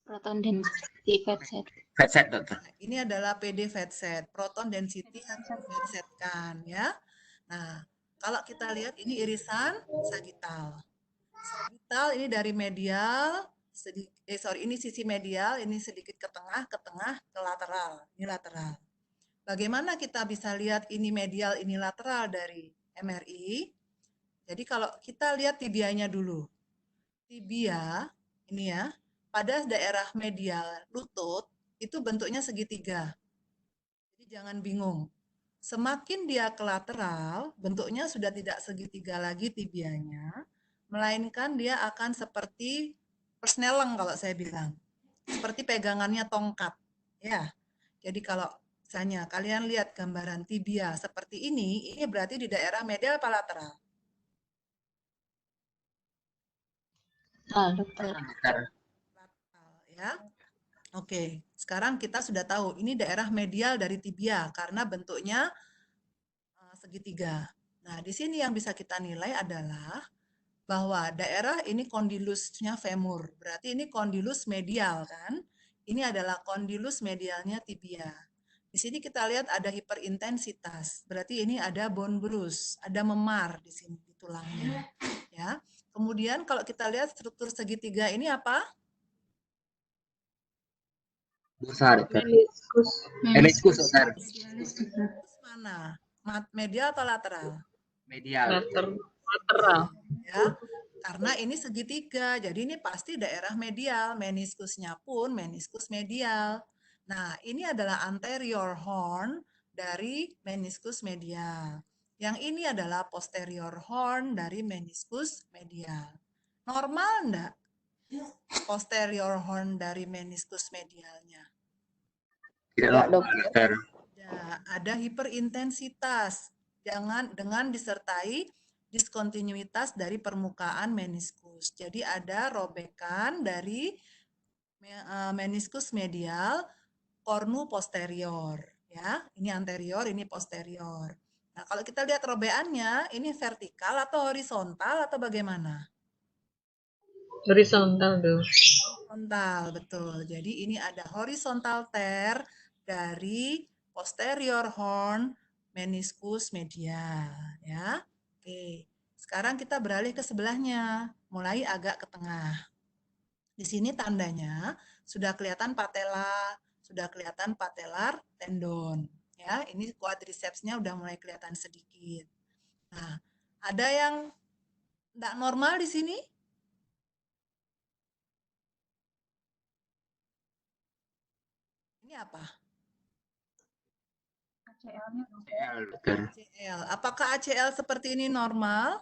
Proton density fatset. Fatset, dokter. Nah, ini adalah PD fatset, proton density yang difatsetkan ya. Nah, kalau kita lihat ini irisan sagital. Sagital ini dari medial, ini sisi medial, ini sedikit ke tengah, ke lateral. Ini lateral. Bagaimana kita bisa lihat ini medial, ini lateral dari MRI? Jadi kalau kita lihat tibianya dulu. Tibia, ini ya, pada daerah medial lutut, itu bentuknya segitiga. Jadi jangan bingung. Semakin dia ke lateral, bentuknya sudah tidak segitiga lagi tibianya, melainkan dia akan seperti persneleng kalau saya bilang. Seperti pegangannya tongkat. Ya. Jadi kalau misalnya kalian lihat gambaran tibia seperti ini berarti di daerah medial apa lateral? dokter. Lateral. Lateral, ya. Oke, sekarang kita sudah tahu ini daerah medial dari tibia karena bentuknya segitiga. Nah, di sini yang bisa kita nilai adalah bahwa daerah ini kondilusnya femur. Berarti ini kondilus medial kan? Ini adalah kondilus medialnya tibia. Di sini kita lihat ada hiperintensitas. Berarti ini ada bone bruise, ada memar di sini di tulangnya. Ya. Kemudian kalau kita lihat struktur segitiga ini apa? Bursa, dokter. Meniskus. Meniskus, dokter. Terus mana? Medial atau lateral? Medial. Lateral. Ya, karena ini segitiga, jadi ini pasti daerah medial, meniskusnya pun meniskus medial. Nah, ini adalah anterior horn dari meniskus medial. Yang ini adalah posterior horn dari meniskus medial. Normal enggak? Posterior horn dari meniskus medialnya. Tidak Enggak, normal, dokter. Ya, ada hiperintensitas dengan disertai diskontinuitas dari permukaan meniskus. Jadi ada robekan dari meniskus medial kornu posterior, ya. Ini anterior, ini posterior. Nah, kalau kita lihat robekannya, ini vertikal atau horizontal atau bagaimana? Horizontal dong. Horizontal, betul. Jadi ini ada horizontal tear dari posterior horn meniskus medial, ya. Oke, sekarang kita beralih ke sebelahnya, mulai agak ke tengah. Di sini tandanya sudah kelihatan patella, sudah kelihatan patellar tendon, ya. Ini quadricepsnya udah mulai kelihatan sedikit. Nah, ada yang tidak normal di sini? Ini apa? ACL-nya dokter. ACL, dokter. ACL. Apakah ACL seperti ini normal?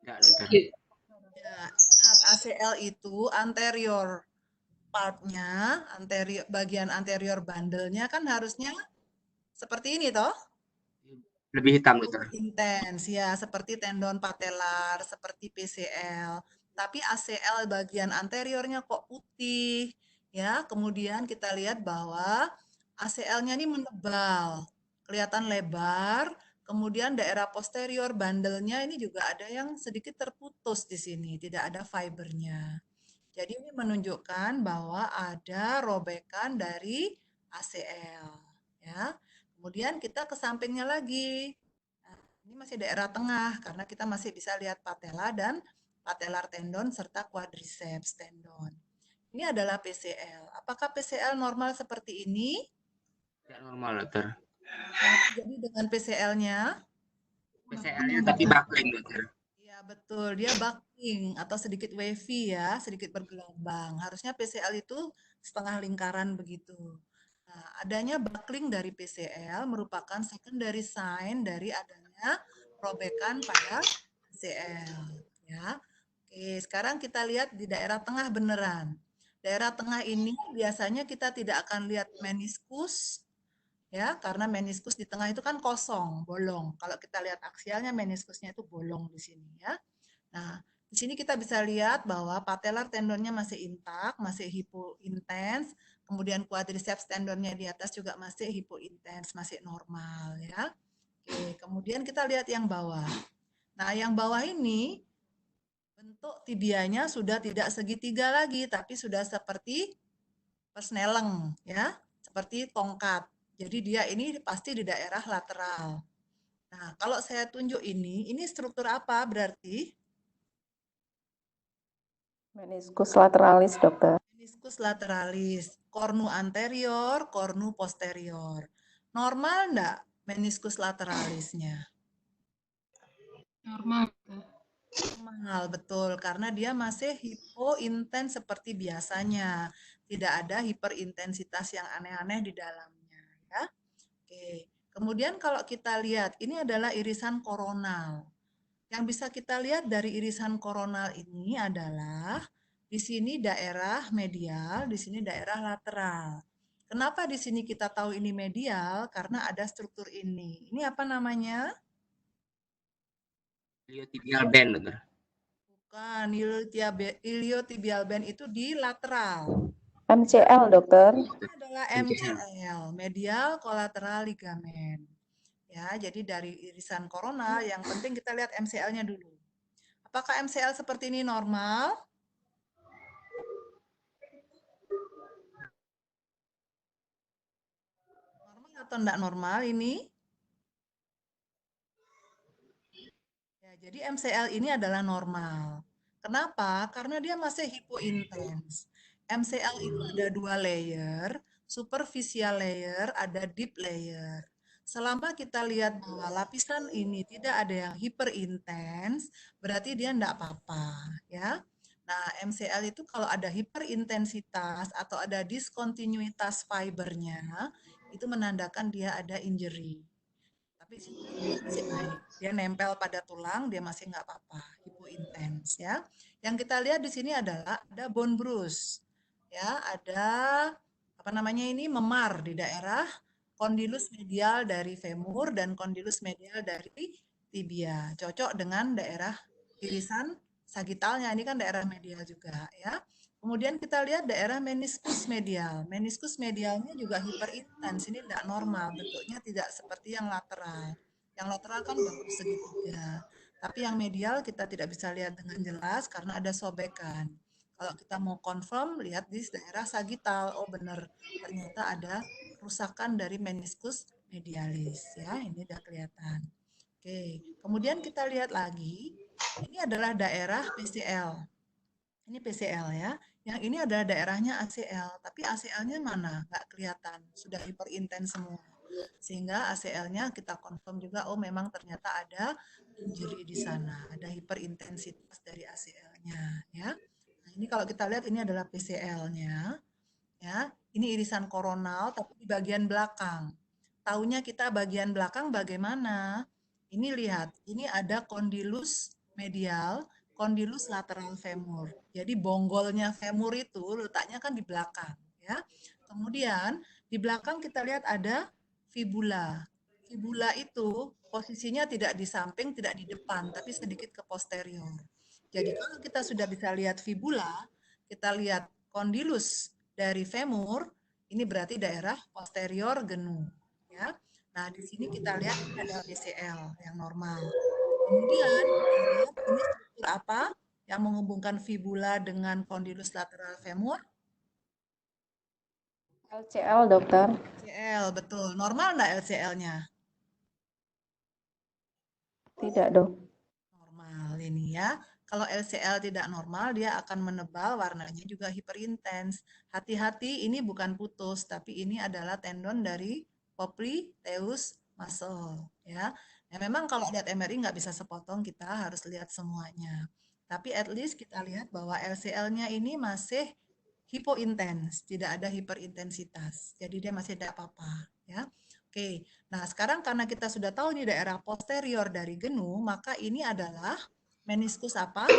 Tidak, dokter. Ya, ingat ACL itu anterior part-nya, bagian anterior bandelnya kan harusnya seperti ini toh? Lebih hitam, dokter. Intens ya, seperti tendon patellar, seperti PCL. Tapi ACL bagian anteriornya kok putih, ya. Kemudian kita lihat bahwa ACL-nya ini menebal, kelihatan lebar. Kemudian daerah posterior bandelnya ini juga ada yang sedikit terputus di sini, tidak ada fibernya. Jadi ini menunjukkan bahwa ada robekan dari ACL, ya. Kemudian kita ke sampingnya lagi. Nah, ini masih daerah tengah karena kita masih bisa lihat patella dan patellar tendon serta quadriceps tendon. Ini adalah PCL. Apakah PCL normal seperti ini? Tidak normal, dokter. Jadi dengan PCL-nya? PCL-nya tapi buckling, dokter. Ya betul, dia buckling atau sedikit wavy ya, sedikit bergelombang. Harusnya PCL itu setengah lingkaran begitu. Nah, adanya buckling dari PCL merupakan secondary sign dari adanya robekan pada PCL. Ya. Oke, sekarang kita lihat di daerah tengah beneran. Daerah tengah ini biasanya kita tidak akan lihat meniskus, ya, karena meniskus di tengah itu kan kosong, bolong. Kalau kita lihat aksialnya meniskusnya itu bolong di sini ya. Nah, di sini kita bisa lihat bahwa patellar tendonnya masih intak, masih hipointens, kemudian quadriceps tendonnya di atas juga masih hipointens, masih normal ya. Oke, kemudian kita lihat yang bawah. Nah, yang bawah ini bentuk tibianya sudah tidak segitiga lagi, tapi sudah seperti persneleng ya, seperti tongkat. Jadi dia ini pasti di daerah lateral. Nah, kalau saya tunjuk ini struktur apa berarti? Meniskus lateralis, dokter. Meniskus lateralis, kornu anterior, kornu posterior. Normal enggak meniskus lateralisnya? Normal. Normal, betul. Karena dia masih hipointens seperti biasanya. Tidak ada hiperintensitas yang aneh-aneh di dalamnya. Ya. Oke. Kemudian kalau kita lihat, ini adalah irisan koronal. Yang bisa kita lihat dari irisan koronal ini adalah di sini daerah medial, di sini daerah lateral. Kenapa di sini kita tahu ini medial? Karena ada struktur ini. Ini apa namanya? Iliotibial band, dokter. Bukan, iliotibial band itu di lateral. MCL, dokter. Ini adalah MCL, medial collateral ligament. Ya, jadi dari irisan koronal yang penting kita lihat MCL-nya dulu. Apakah MCL seperti ini normal? Normal atau enggak normal ini? Ya, jadi MCL ini adalah normal. Kenapa? Karena dia masih hipointens. MCL itu ada 2 layer, superficial layer, ada deep layer. Selama kita lihat bahwa lapisan ini tidak ada yang hiperintens, berarti dia enggak apa-apa, ya. Nah, MCL itu kalau ada hiperintensitas atau ada diskontinuitas fibernya, itu menandakan dia ada injury. Tapi dia masih baik. Dia nempel pada tulang, dia masih nggak apa-apa, hipointens ya. Yang kita lihat di sini adalah ada bone bruise. Ya, ada apa namanya ini memar di daerah kondilus medial dari femur dan kondilus medial dari tibia. Cocok dengan daerah irisan sagitalnya. Ini kan daerah medial juga ya. Kemudian kita lihat daerah meniskus medial. Meniskus medialnya juga hiperintens. Ini tidak normal, bentuknya tidak seperti yang lateral. Yang lateral kan bagus segitiga. Tapi yang medial kita tidak bisa lihat dengan jelas karena ada sobekan. Kalau kita mau confirm, lihat di daerah sagital. Oh benar, ternyata ada kerusakan dari meniskus medialis. Ya, ini sudah kelihatan. Oke, kemudian kita lihat lagi. Ini adalah daerah PCL. Ini PCL ya. Yang ini adalah daerahnya ACL, tapi ACL-nya mana? Nggak kelihatan, sudah hiperintens semua. Sehingga ACL-nya kita confirm juga, oh memang ternyata ada injury di sana, ada hiperintensitas dari ACL-nya ya. Nah, ini kalau kita lihat ini adalah PCL-nya ya. Ini irisan koronal tapi di bagian belakang. Taunya kita bagian belakang bagaimana? Ini lihat, ini ada kondilus medial, kondilus lateral femur. Jadi bonggolnya femur itu letaknya kan di belakang ya. Kemudian di belakang kita lihat ada fibula. Fibula itu posisinya tidak di samping, tidak di depan, tapi sedikit ke posterior. Jadi kalau kita sudah bisa lihat fibula, kita lihat kondilus dari femur, ini berarti daerah posterior genu ya. Nah, di sini kita lihat ini ada PCL yang normal. Kemudian kita lihat ini struktur apa yang menghubungkan fibula dengan kondilus lateral femur? LCL, dokter. LCL, betul. Normal enggak LCL-nya? Tidak, dok. Normal ini ya. Kalau LCL tidak normal, dia akan menebal, warnanya juga hiperintens. Hati-hati, ini bukan putus, tapi ini adalah tendon dari popliteus muscle. Ya. Nah, memang kalau lihat MRI nggak bisa sepotong, kita harus lihat semuanya. Tapi at least kita lihat bahwa LCL-nya ini masih hipointens, tidak ada hiperintensitas. Jadi dia masih tidak apa-apa. Ya. Oke, nah sekarang karena kita sudah tahu ini daerah posterior dari genu, maka ini adalah meniskus apa?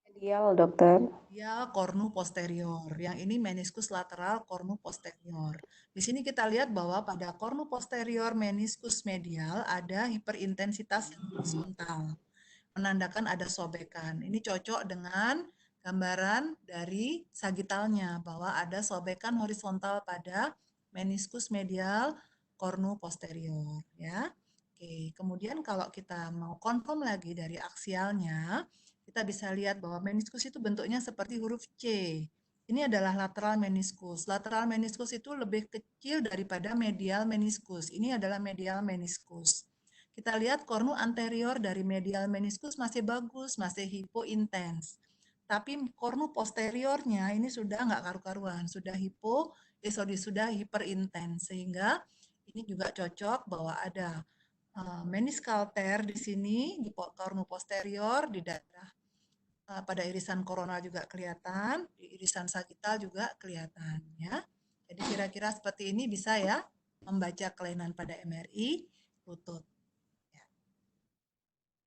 Medial, dokter. Medial cornu posterior. Yang ini meniskus lateral cornu posterior. Di sini kita lihat bahwa pada cornu posterior meniskus medial ada hiperintensitas yang horizontal, menandakan ada sobekan. Ini cocok dengan gambaran dari sagitalnya bahwa ada sobekan horizontal pada meniskus medial cornu posterior ya. Oke, kemudian kalau kita mau confirm lagi dari aksialnya, kita bisa lihat bahwa meniskus itu bentuknya seperti huruf C. Ini adalah lateral meniskus. Lateral meniskus itu lebih kecil daripada medial meniskus. Ini adalah medial meniskus. Kita lihat kornu anterior dari medial meniskus masih bagus, masih hipointens. Tapi kornu posteriornya ini sudah nggak karu-karuan, sudah sudah hiperintens. Sehingga ini juga cocok bahwa ada meniscal tear di sini, di kornu posterior, di daerah pada irisan koronal juga kelihatan, di irisan sagital juga kelihatan. Ya. Jadi kira-kira seperti ini bisa ya membaca kelainan pada MRI lutut.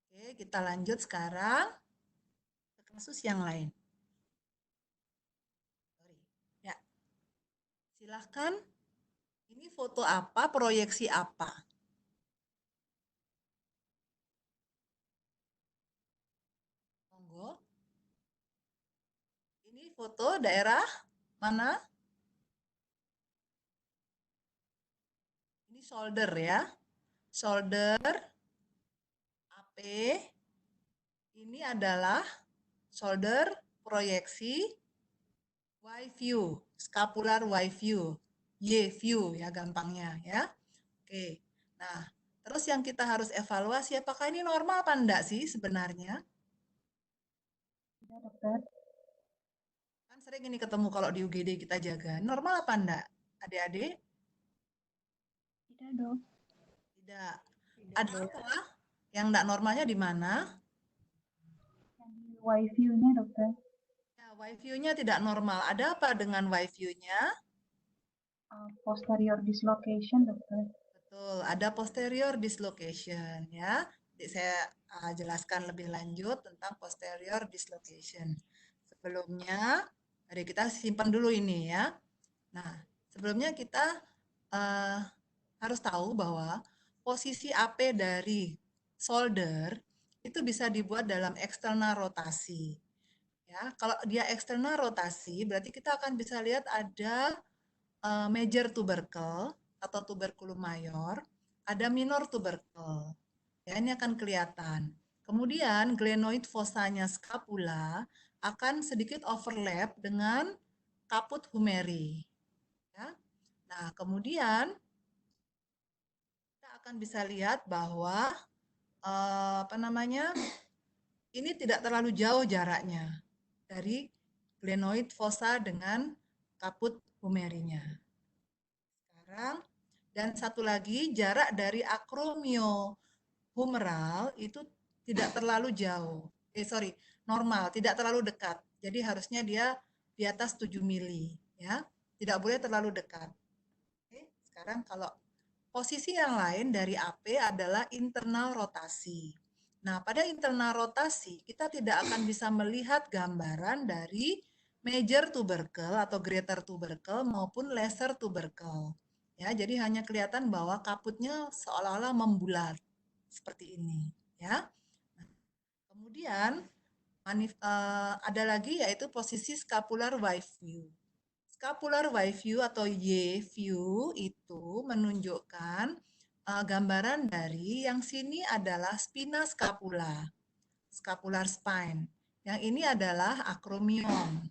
Oke, kita lanjut sekarang ke kasus yang lain. Ya, silahkan. Ini foto apa, proyeksi apa? foto daerah mana? Ini shoulder ya. Shoulder AP ini adalah shoulder proyeksi Y view, scapular Y view, Y view ya gampangnya ya. Oke. Nah, terus yang kita harus evaluasi apakah ini normal apa enggak sih sebenarnya? Tidak, dokter. Kan sering ini ketemu kalau di UGD kita jaga. Normal apa enggak? Adik-adik? Tidak, dok. Tidak. Ada apa? Yang enggak normalnya di mana? Yang di Y view-nya, dokter. Ya, Y view-nya tidak normal. Ada apa dengan Y view-nya? Posterior dislocation, dokter. Betul, ada posterior dislocation ya. Jadi saya jelaskan lebih lanjut tentang posterior dislocation. Sebelumnya, mari kita simpan dulu ini ya. Nah, sebelumnya kita harus tahu bahwa posisi AP dari shoulder itu bisa dibuat dalam eksternal rotasi. Ya, kalau dia eksternal rotasi, berarti kita akan bisa lihat ada major tubercle atau tuberculum mayor, ada minor tubercle. Ya, ini akan kelihatan. Kemudian glenoid fossanya scapula akan sedikit overlap dengan caput humeri. Ya. Nah, kemudian kita akan bisa lihat bahwa ini tidak terlalu jauh jaraknya dari glenoid fossa dengan caput humerinya. Sekarang, dan satu lagi jarak dari acromiohumeral itu tidak terlalu jauh. Normal, tidak terlalu dekat. Jadi harusnya dia di atas 7 mili, ya. Tidak boleh terlalu dekat. Oke, sekarang kalau posisi yang lain dari AP adalah internal rotasi. Nah, pada internal rotasi kita tidak akan bisa melihat gambaran dari major tubercle atau greater tubercle maupun lesser tubercle. Ya, jadi hanya kelihatan bahwa kaputnya seolah-olah membulat seperti ini, ya. Nah, kemudian ada lagi yaitu posisi scapular Y view. Scapular Y view atau Y view itu menunjukkan gambaran dari yang sini adalah spina scapula, scapular spine. Yang ini adalah acromion.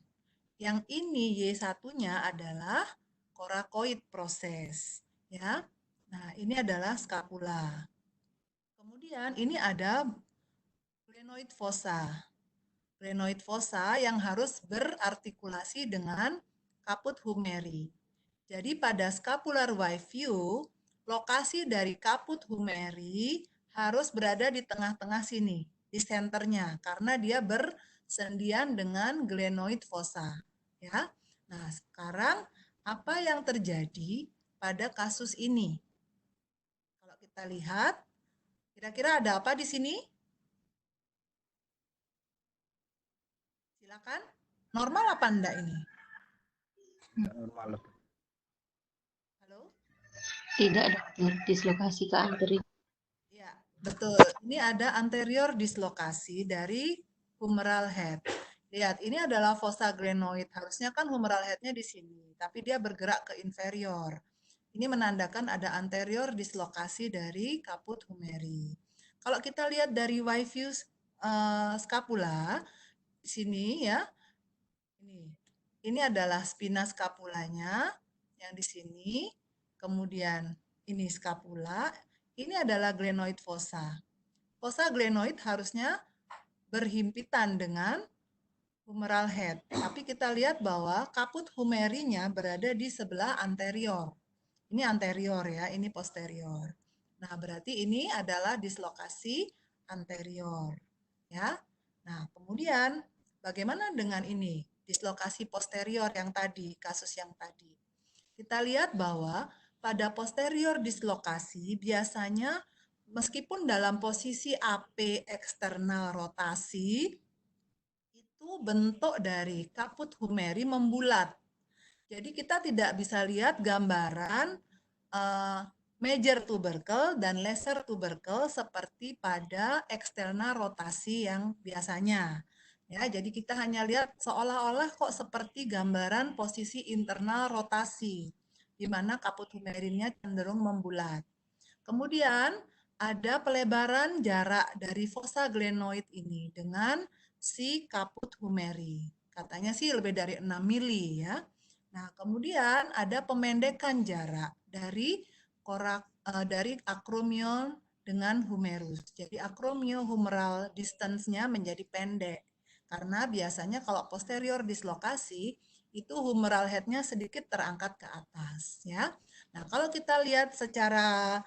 Yang ini Y1-nya adalah coracoid proses, ya. Nah, ini adalah scapula. Kemudian ini ada glenoid fossa. Glenoid fossa yang harus berartikulasi dengan caput humeri. Jadi pada scapular Y view, lokasi dari caput humeri harus berada di tengah-tengah sini, di senternya, karena dia bersendian dengan glenoid fossa. Ya. Nah, sekarang apa yang terjadi pada kasus ini? Kalau kita lihat, kira-kira ada apa di sini? Silakan. Normal apa enggak ini? Normal. Halo? Tidak, dokter. Dislokasi ke anterior. Ya, betul. Ini ada anterior dislokasi dari humeral head. Lihat, ini adalah fossa glenoid. Harusnya kan humeral head-nya di sini, tapi dia bergerak ke inferior. Ini menandakan ada anterior dislokasi dari caput humeri. Kalau kita lihat dari Y view scapula, di sini ya, ini adalah spina scapulanya yang di sini, kemudian ini scapula, ini adalah glenoid fossa. Fossa glenoid harusnya berhimpitan dengan humeral head, tapi kita lihat bahwa caput humerinya berada di sebelah anterior. Ini anterior ya, ini posterior. Nah, berarti ini adalah dislokasi anterior. Ya. Nah, kemudian bagaimana dengan ini? Dislokasi posterior yang tadi, kasus yang tadi. Kita lihat bahwa pada posterior dislokasi biasanya meskipun dalam posisi AP eksternal rotasi, itu bentuk dari caput humeri membulat. Jadi kita tidak bisa lihat gambaran major tubercle dan lesser tubercle seperti pada eksternal rotasi yang biasanya. Ya, jadi kita hanya lihat seolah-olah kok seperti gambaran posisi internal rotasi, di mana kaput humerinnya cenderung membulat. Kemudian ada pelebaran jarak dari fossa glenoid ini dengan si kaput humeri. Katanya sih lebih dari 6 mili ya. Nah, kemudian ada pemendekan jarak dari dari acromion dengan humerus. Jadi acromio-humeral distance-nya menjadi pendek. Karena biasanya kalau posterior dislokasi, itu humeral head-nya sedikit terangkat ke atas. Ya. Nah, kalau kita lihat secara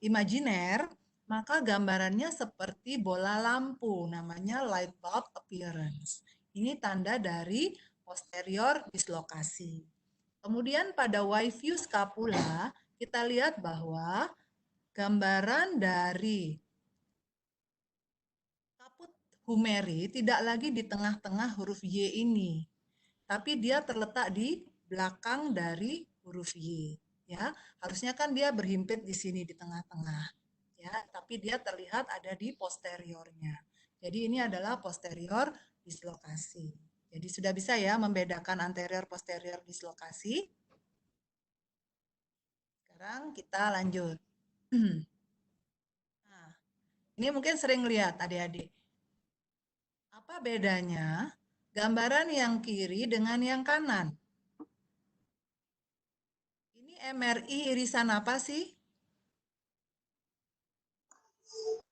imajiner, maka gambarannya seperti bola lampu, namanya light bulb appearance. Ini tanda dari posterior dislokasi. Kemudian pada wide view scapula, kita lihat bahwa gambaran dari kaput humeri tidak lagi di tengah-tengah huruf Y ini, tapi dia terletak di belakang dari huruf Y. Ya, harusnya kan dia berhimpit di sini di tengah-tengah. Ya, tapi dia terlihat ada di posteriornya. Jadi ini adalah posterior dislokasi. Jadi sudah bisa ya membedakan anterior posterior dislokasi. Sekarang kita lanjut. Nah, ini mungkin sering lihat adik-adik. Apa bedanya gambaran yang kiri dengan yang kanan? Ini MRI irisan apa sih?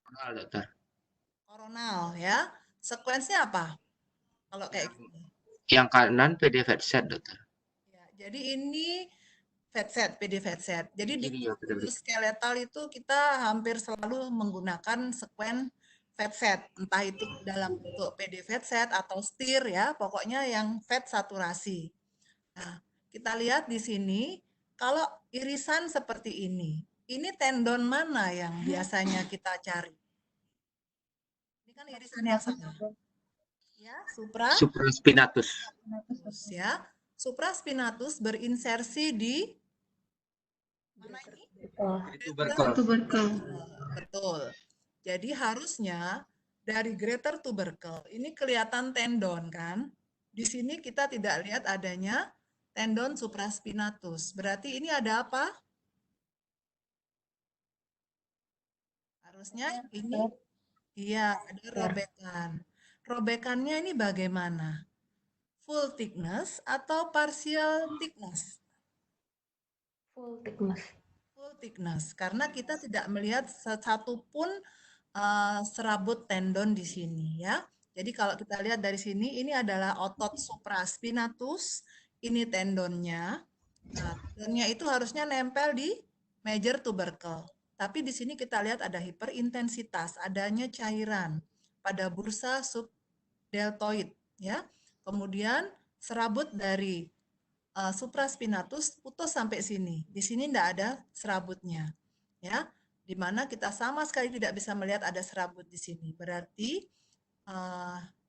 Koronal, dokter. Koronal ya. Sekuensnya apa? Kalau kayak gini. Yang kanan PD set, dokter. Ya, jadi ini PD fat set. Jadi di Kiri ya, betul. skeletal itu kita hampir selalu menggunakan sekuen fat set, entah itu dalam bentuk PD fat set atau stir ya, pokoknya yang fat saturasi. Nah, kita lihat di sini kalau irisan seperti ini tendon mana yang biasanya kita cari? Ini kan irisan yang sama. Ya, Supraspinatus. ya. Supraspinatus berinsersi di mana ini? Tuberkel. Betul. Jadi harusnya dari greater tubercle ini kelihatan tendon kan? Di sini kita tidak lihat adanya tendon supraspinatus. Berarti ini ada apa? Harusnya ini iya ada robekan. Robekannya ini bagaimana? Full thickness atau partial thickness? Full thickness. Full thickness, karena kita tidak melihat satu pun serabut tendon di sini ya. Jadi kalau kita lihat dari sini, ini adalah otot supraspinatus, ini tendonnya. Nah, tendonnya itu harusnya nempel di major tubercle. Tapi di sini kita lihat ada hiperintensitas, adanya cairan pada bursa subdeltoid ya. Kemudian serabut dari supraspinatus putus sampai sini. Di sini tidak ada serabutnya. Ya, di mana kita sama sekali tidak bisa melihat ada serabut di sini. Berarti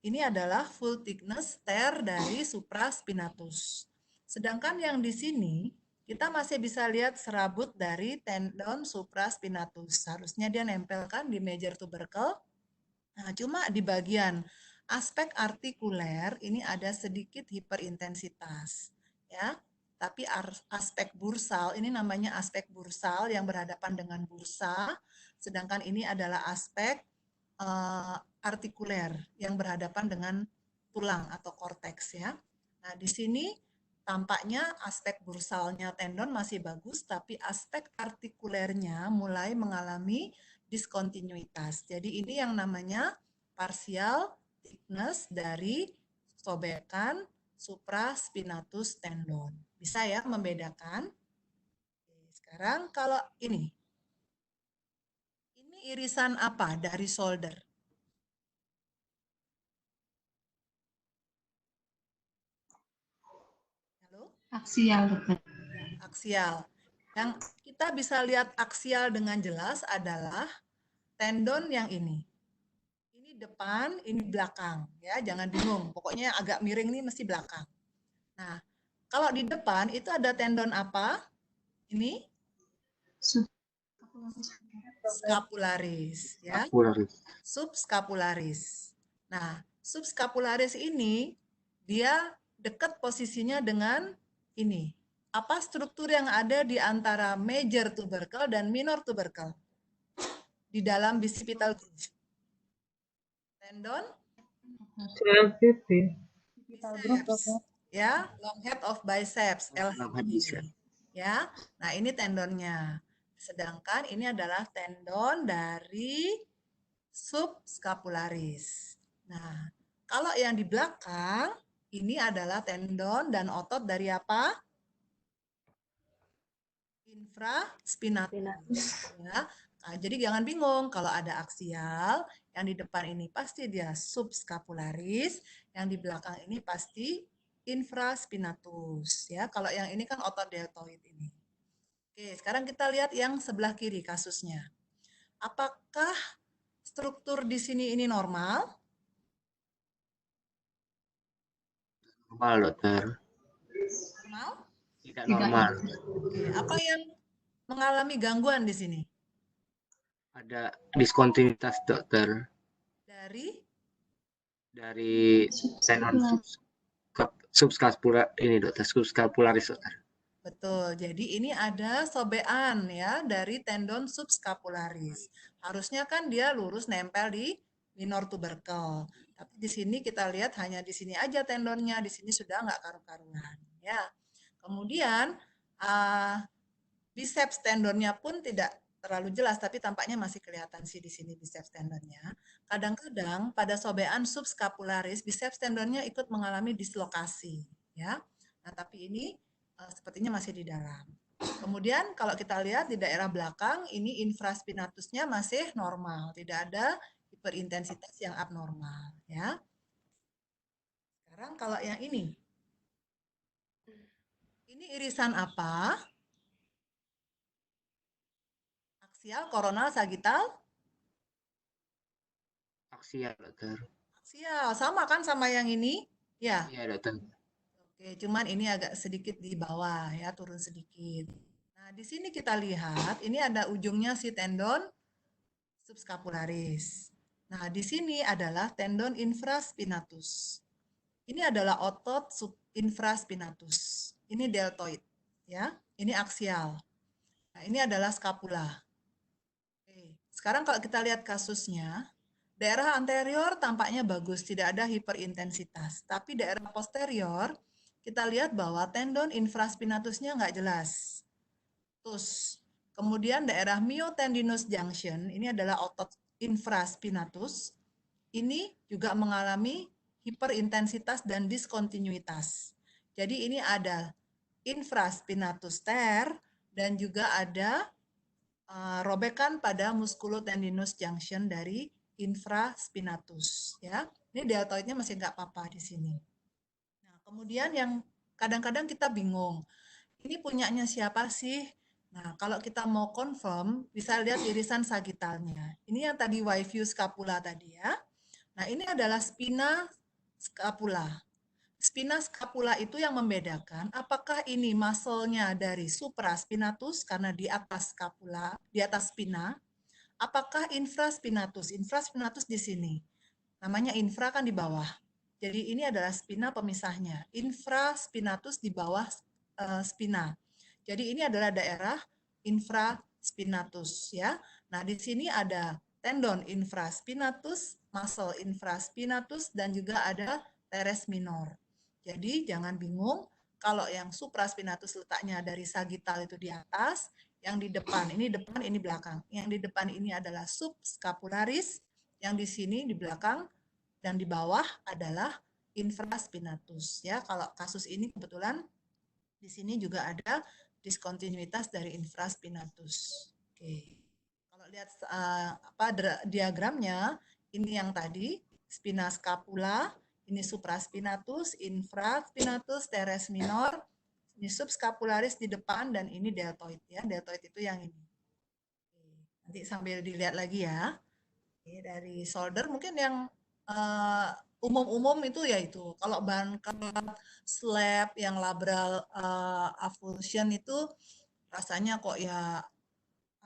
ini adalah full thickness tear dari supraspinatus. Sedangkan yang di sini kita masih bisa lihat serabut dari tendon supraspinatus. Harusnya dia nempelkan di major tubercle. Nah, cuma di bagian aspek artikuler ini ada sedikit hiperintensitas. Ya, tapi aspek bursal ini namanya aspek bursal yang berhadapan dengan bursa, sedangkan ini adalah aspek artikuler yang berhadapan dengan tulang atau korteks ya. Nah, di sini tampaknya aspek bursalnya tendon masih bagus, tapi aspek artikulernya mulai mengalami diskontinuitas. Jadi ini yang namanya partial thickness dari sobekan supraspinatus tendon. Bisa ya membedakan? Sekarang kalau ini irisan apa dari shoulder? Halo? Aksial, dokter. Ya, aksial. Yang kita bisa lihat aksial dengan jelas adalah tendon yang ini. Ini depan, ini belakang. Ya, jangan bingung. Pokoknya agak miring ini mesti belakang. Nah, kalau di depan itu ada tendon apa? Ini scapularis, ya. Scapularis. Subscapularis. Nah, subscapularis ini dia dekat posisinya dengan ini. Apa struktur yang ada di antara major tubercle dan minor tubercle di dalam bicipital groove? Tendon Bicipital groove, biceps, dokter. ya, long head of biceps, Long head bicep. ya. Nah, ini tendonnya. Sedangkan ini adalah tendon dari subscapularis. Nah, kalau yang di belakang ini adalah tendon dan otot dari apa? Infraspinatus. Ya. Nah, jadi jangan bingung kalau ada aksial, yang di depan ini pasti dia subscapularis, yang di belakang ini pasti infraspinatus. Ya, kalau yang ini kan otot deltoid ini. Oke, sekarang kita lihat yang sebelah kiri kasusnya. Apakah struktur di sini ini normal? Normal, dokter. Normal? Tidak normal. Oke, apa yang mengalami gangguan di sini? Ada diskontinuitas, dokter. Dari tendon subscapular ini, dokter, subscapularis, dokter. Betul. Jadi ini ada sobekan ya dari tendon subscapularis. Harusnya kan dia lurus nempel di minor tubercle. Tapi di sini kita lihat hanya di sini aja tendonnya, di sini sudah nggak karu-karuan ya. Kemudian biceps tendonnya pun tidak terlalu jelas, tapi tampaknya masih kelihatan sih di sini biceps tendonnya. Kadang-kadang pada sobekan subscapularis biceps tendonnya ikut mengalami dislokasi ya. Nah, tapi ini sepertinya masih di dalam. Kemudian kalau kita lihat di daerah belakang ini infraspinatusnya masih normal, tidak ada hiperintensitas yang abnormal ya. Sekarang kalau yang ini irisan apa? Aksial, koronal, sagital? Aksial, dokter. Aksial, sama kan sama yang ini? Ya. Iya, dokter. Oke, cuman ini agak sedikit di bawah ya, turun sedikit. Nah, di sini kita lihat, ini ada ujungnya si tendon subscapularis. Nah, di sini adalah tendon infraspinatus. Ini adalah otot infraspinatus. Ini deltoid, ya. Ini aksial. Nah, ini adalah scapula. Oke. Sekarang kalau kita lihat kasusnya, daerah anterior tampaknya bagus, tidak ada hiperintensitas. Tapi daerah posterior, kita lihat bahwa tendon infraspinatusnya nggak jelas. Terus, kemudian daerah myotendinous junction, ini adalah otot infraspinatus, ini juga mengalami hiperintensitas dan diskontinuitas. Jadi ini ada infraspinatus ter dan juga ada robekan pada musculotendinous junction dari infraspinatus. Ya, ini deltoidnya masih nggak apa-apa di sini. Nah, kemudian yang kadang-kadang kita bingung, ini punyanya siapa sih? Nah, kalau kita mau confirm, bisa lihat irisan sagitalnya. Ini yang tadi wavy scapula tadi ya. Nah, ini adalah spina scapula. Spina scapula itu yang membedakan apakah ini muscle-nya dari supraspinatus karena di atas scapula, di atas spina, apakah infraspinatus. Infraspinatus di sini. Namanya infra kan di bawah. Jadi ini adalah spina pemisahnya. Infraspinatus di bawah spina. Jadi ini adalah daerah infraspinatus ya. Nah, di sini ada tendon infraspinatus, muscle infraspinatus dan juga ada teres minor. Jadi jangan bingung kalau yang supraspinatus letaknya dari sagital itu di atas, yang di depan ini belakang. Yang di depan ini adalah subscapularis, yang di sini di belakang dan di bawah adalah infraspinatus ya. Kalau kasus ini kebetulan di sini juga ada diskontinuitas dari infraspinatus. Oke. Kalau lihat diagramnya, ini yang tadi spina scapula, ini supraspinatus, infraspinatus, teres minor, ini subscapularis di depan dan ini deltoid ya. Deltoid itu yang ini. Oke. Nanti sambil dilihat lagi ya. Oke, dari shoulder mungkin yang umum-umum itu ya itu. Kalau bangkat, slab, yang labral avulsion itu rasanya kok ya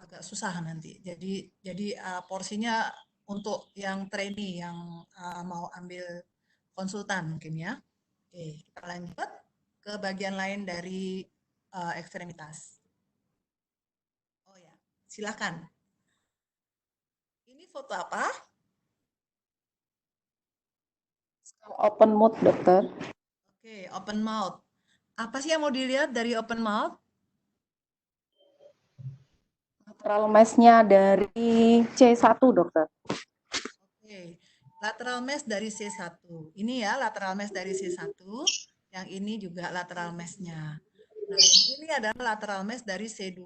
agak susah nanti. Jadi porsinya untuk yang trainee yang mau ambil konsultan mungkin ya. Oke, kita lanjut ke bagian lain dari ekstremitas. Oh ya, silakan. Ini foto apa? Open mouth, dokter. Oke, open mouth. Apa sih yang mau dilihat dari open mouth? Lateral mass-nya dari C1, dokter. Oke, lateral mass dari C1. Ini ya lateral mass dari C1. Yang ini juga lateral mass-nya. Nah, yang ini adalah lateral mass dari C2.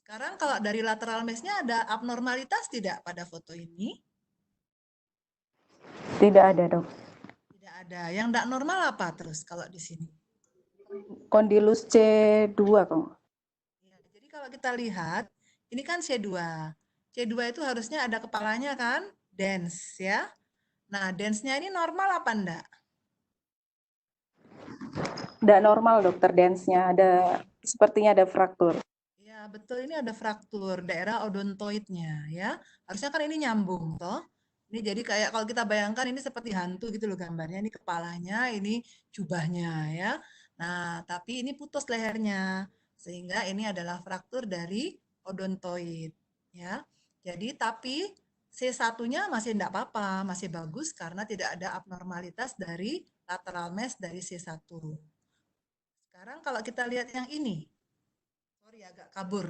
Sekarang kalau dari lateral mass-nya ada abnormalitas tidak pada foto ini? Tidak ada, dok. Tidak ada. Yang tidak normal apa terus kalau di sini? Kondilus C2, kok. Ya, jadi kalau kita lihat, ini kan C2. C2 itu harusnya ada kepalanya kan? Dens ya. Nah, densnya ini normal apa enggak? Tidak normal, dokter, densnya. Sepertinya ada fraktur. Ya, betul. Ini ada fraktur daerah odontoidnya ya. Harusnya kan ini nyambung toh. Ini jadi kayak kalau kita bayangkan ini seperti hantu gitu loh gambarnya. Ini kepalanya, ini jubahnya ya. Nah, tapi ini putus lehernya. Sehingga ini adalah fraktur dari odontoid ya. Jadi tapi C1-nya masih enggak apa-apa, masih bagus karena tidak ada abnormalitas dari lateral mass dari C1. Sekarang kalau kita lihat yang ini. Sorry agak kabur.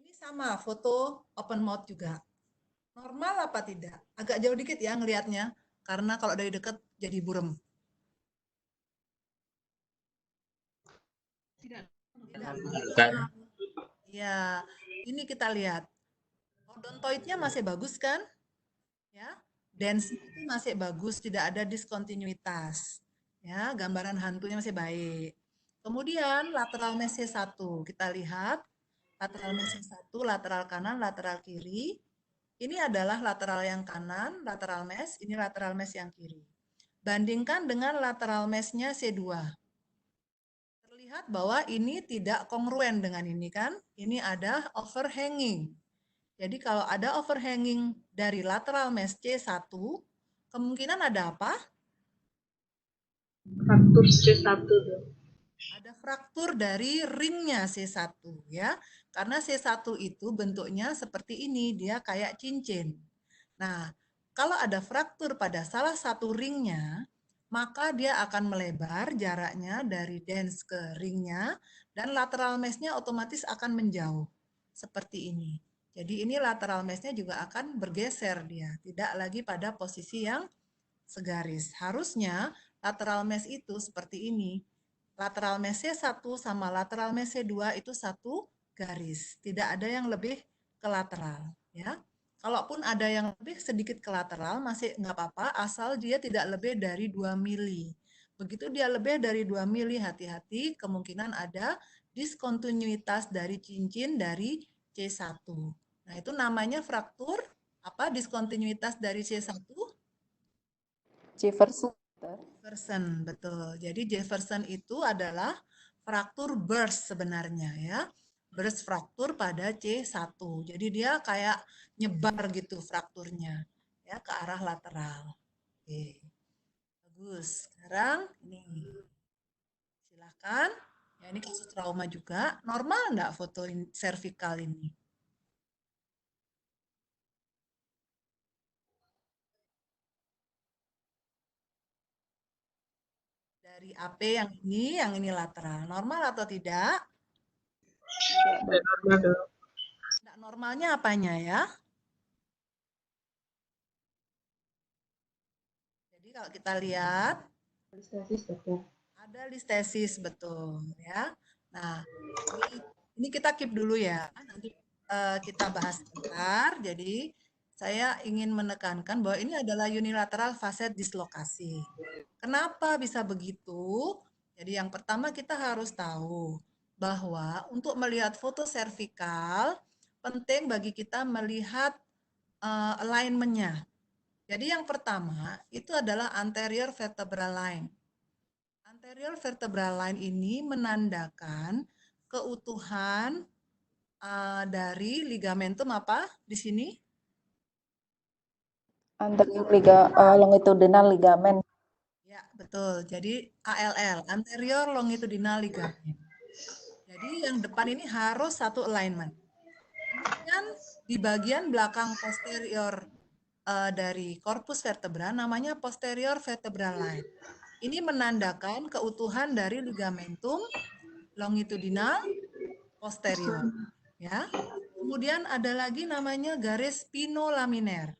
Ini sama foto open mouth juga. Normal apa tidak? Agak jauh dikit ya ngelihatnya. Karena kalau dari dekat jadi burem. Tidak. Kan? Ya, ini kita lihat. Odontoidnya masih bagus kan? Ya, density itu masih bagus, tidak ada diskontinuitas. Ya, gambaran hantunya masih baik. Kemudian lateral mass C1, kita lihat lateral mass C1, lateral kanan, lateral kiri. Ini adalah lateral yang kanan, lateral mass, ini lateral mass yang kiri. Bandingkan dengan lateral mass-nya C2. Terlihat bahwa ini tidak kongruen dengan ini kan? Ini ada overhanging. Jadi kalau ada overhanging dari lateral mass C1, kemungkinan ada apa? Faktor C1. Ada fraktur dari ringnya C1 ya. Karena C1 itu bentuknya seperti ini, dia kayak cincin. Nah, kalau ada fraktur pada salah satu ringnya, maka dia akan melebar jaraknya dari dens ke ringnya dan lateral mass-nya otomatis akan menjauh. Seperti ini. Jadi ini lateral mass-nya juga akan bergeser dia, tidak lagi pada posisi yang segaris. Harusnya lateral mass itu seperti ini. Lateral mass C1 sama lateral mass C2 itu satu garis. Tidak ada yang lebih ke lateral. Ya. Kalaupun ada yang lebih sedikit ke lateral, masih nggak apa-apa, asal dia tidak lebih dari 2 mili. Begitu dia lebih dari 2 mili, hati-hati, kemungkinan ada diskontinuitas dari cincin dari C1. Nah, itu namanya fraktur, apa diskontinuitas dari C1? Jefferson. Jefferson, betul. Jadi Jefferson itu adalah fraktur burst sebenarnya ya. Burst fraktur pada C1. Jadi dia kayak nyebar gitu frakturnya ya ke arah lateral. Oke. Bagus. Sekarang ini silakan. Ya, ini kasus trauma juga. Normal enggak foto cervical ini? Dari AP yang ini lateral. Normal atau tidak? Tidak normal, dok. Enggak normalnya apanya ya? Jadi kalau kita lihat Listesis, dokter. ada listesis betul ya. Nah, ini kita keep dulu ya. Nanti kita bahas sebentar. Jadi saya ingin menekankan bahwa ini adalah unilateral facet dislokasi. Kenapa bisa begitu? Jadi yang pertama kita harus tahu bahwa untuk melihat foto servikal penting bagi kita melihat alignment-nya. Jadi yang pertama itu adalah anterior vertebral line. Anterior vertebral line ini menandakan keutuhan dari ligamentum apa di sini? longitudinal ligamen. Ya, betul. Jadi ALL, anterior longitudinal ligamen. Jadi yang depan ini harus satu alignment. Kemudian di bagian belakang posterior dari korpus vertebra namanya posterior vertebral line. Ini menandakan keutuhan dari ligamentum longitudinal posterior, ya. Kemudian ada lagi namanya garis spinolaminir.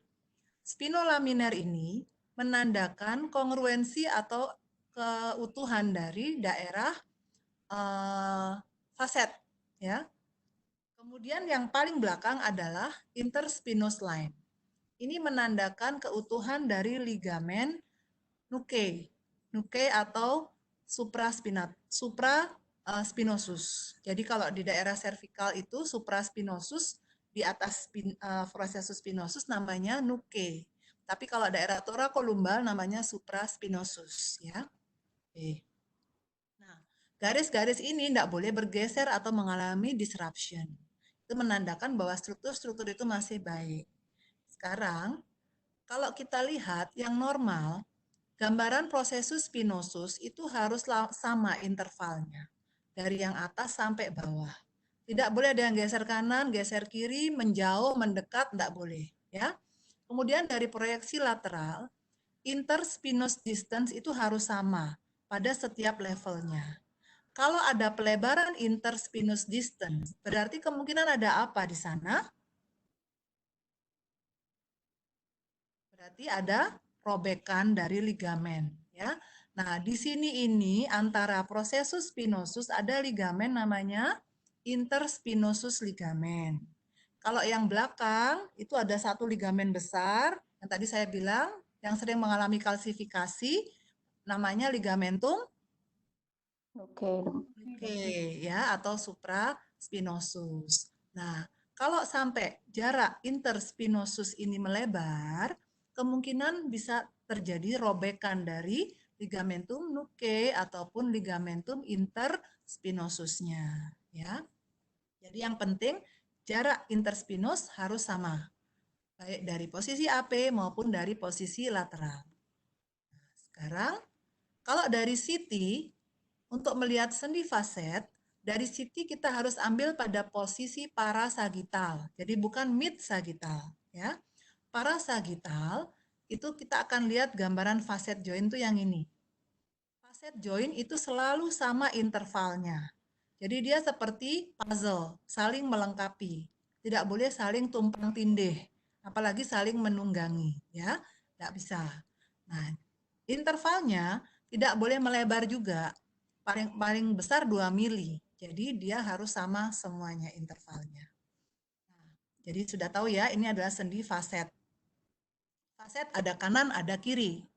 Spinolaminir ini menandakan kongruensi atau keutuhan dari daerah faset, ya. Kemudian yang paling belakang adalah interspinous line. Ini menandakan keutuhan dari ligamen nuke atau supraspinosus. Jadi kalau di daerah servikal itu supraspinosus, di atas processus spinosus namanya nuke. Tapi kalau daerah thoracolumbar namanya supraspinosus, ya. Oke. Nah, garis-garis ini tidak boleh bergeser atau mengalami disruption. Itu menandakan bahwa struktur-struktur itu masih baik. Sekarang, kalau kita lihat yang normal, gambaran processus spinosus itu harus sama intervalnya. Dari yang atas sampai bawah. Tidak boleh ada yang geser kanan, geser kiri, menjauh, mendekat, tidak boleh. Ya. Kemudian dari proyeksi lateral, interspinous distance itu harus sama pada setiap levelnya. Kalau ada pelebaran interspinous distance, berarti kemungkinan ada apa di sana? Berarti ada robekan dari ligamen, ya. Nah, di sini ini antara processus spinosus ada ligamen namanya interspinosus ligamen. Kalau yang belakang itu ada satu ligamen besar yang tadi saya bilang yang sering mengalami kalsifikasi namanya ligamentum nuke, ya, atau supraspinosus. Nah, kalau sampai jarak interspinosus ini melebar, kemungkinan bisa terjadi robekan dari ligamentum nuke ataupun ligamentum interspinosusnya, ya. Jadi yang penting jarak interspinus harus sama, baik dari posisi AP maupun dari posisi lateral. Nah, sekarang kalau dari CT untuk melihat sendi faset, dari CT kita harus ambil pada posisi parasagital. Jadi bukan mid sagital, ya. Parasagital itu kita akan lihat gambaran faset joint itu yang ini. Faset joint itu selalu sama intervalnya. Jadi dia seperti puzzle, saling melengkapi. Tidak boleh saling tumpang tindih, apalagi saling menunggangi, ya. Tidak bisa. Nah, intervalnya tidak boleh melebar juga. Paling besar 2 mili. Jadi dia harus sama semuanya intervalnya. Nah, jadi sudah tahu ya, ini adalah sendi faset. Faset ada kanan, ada kiri.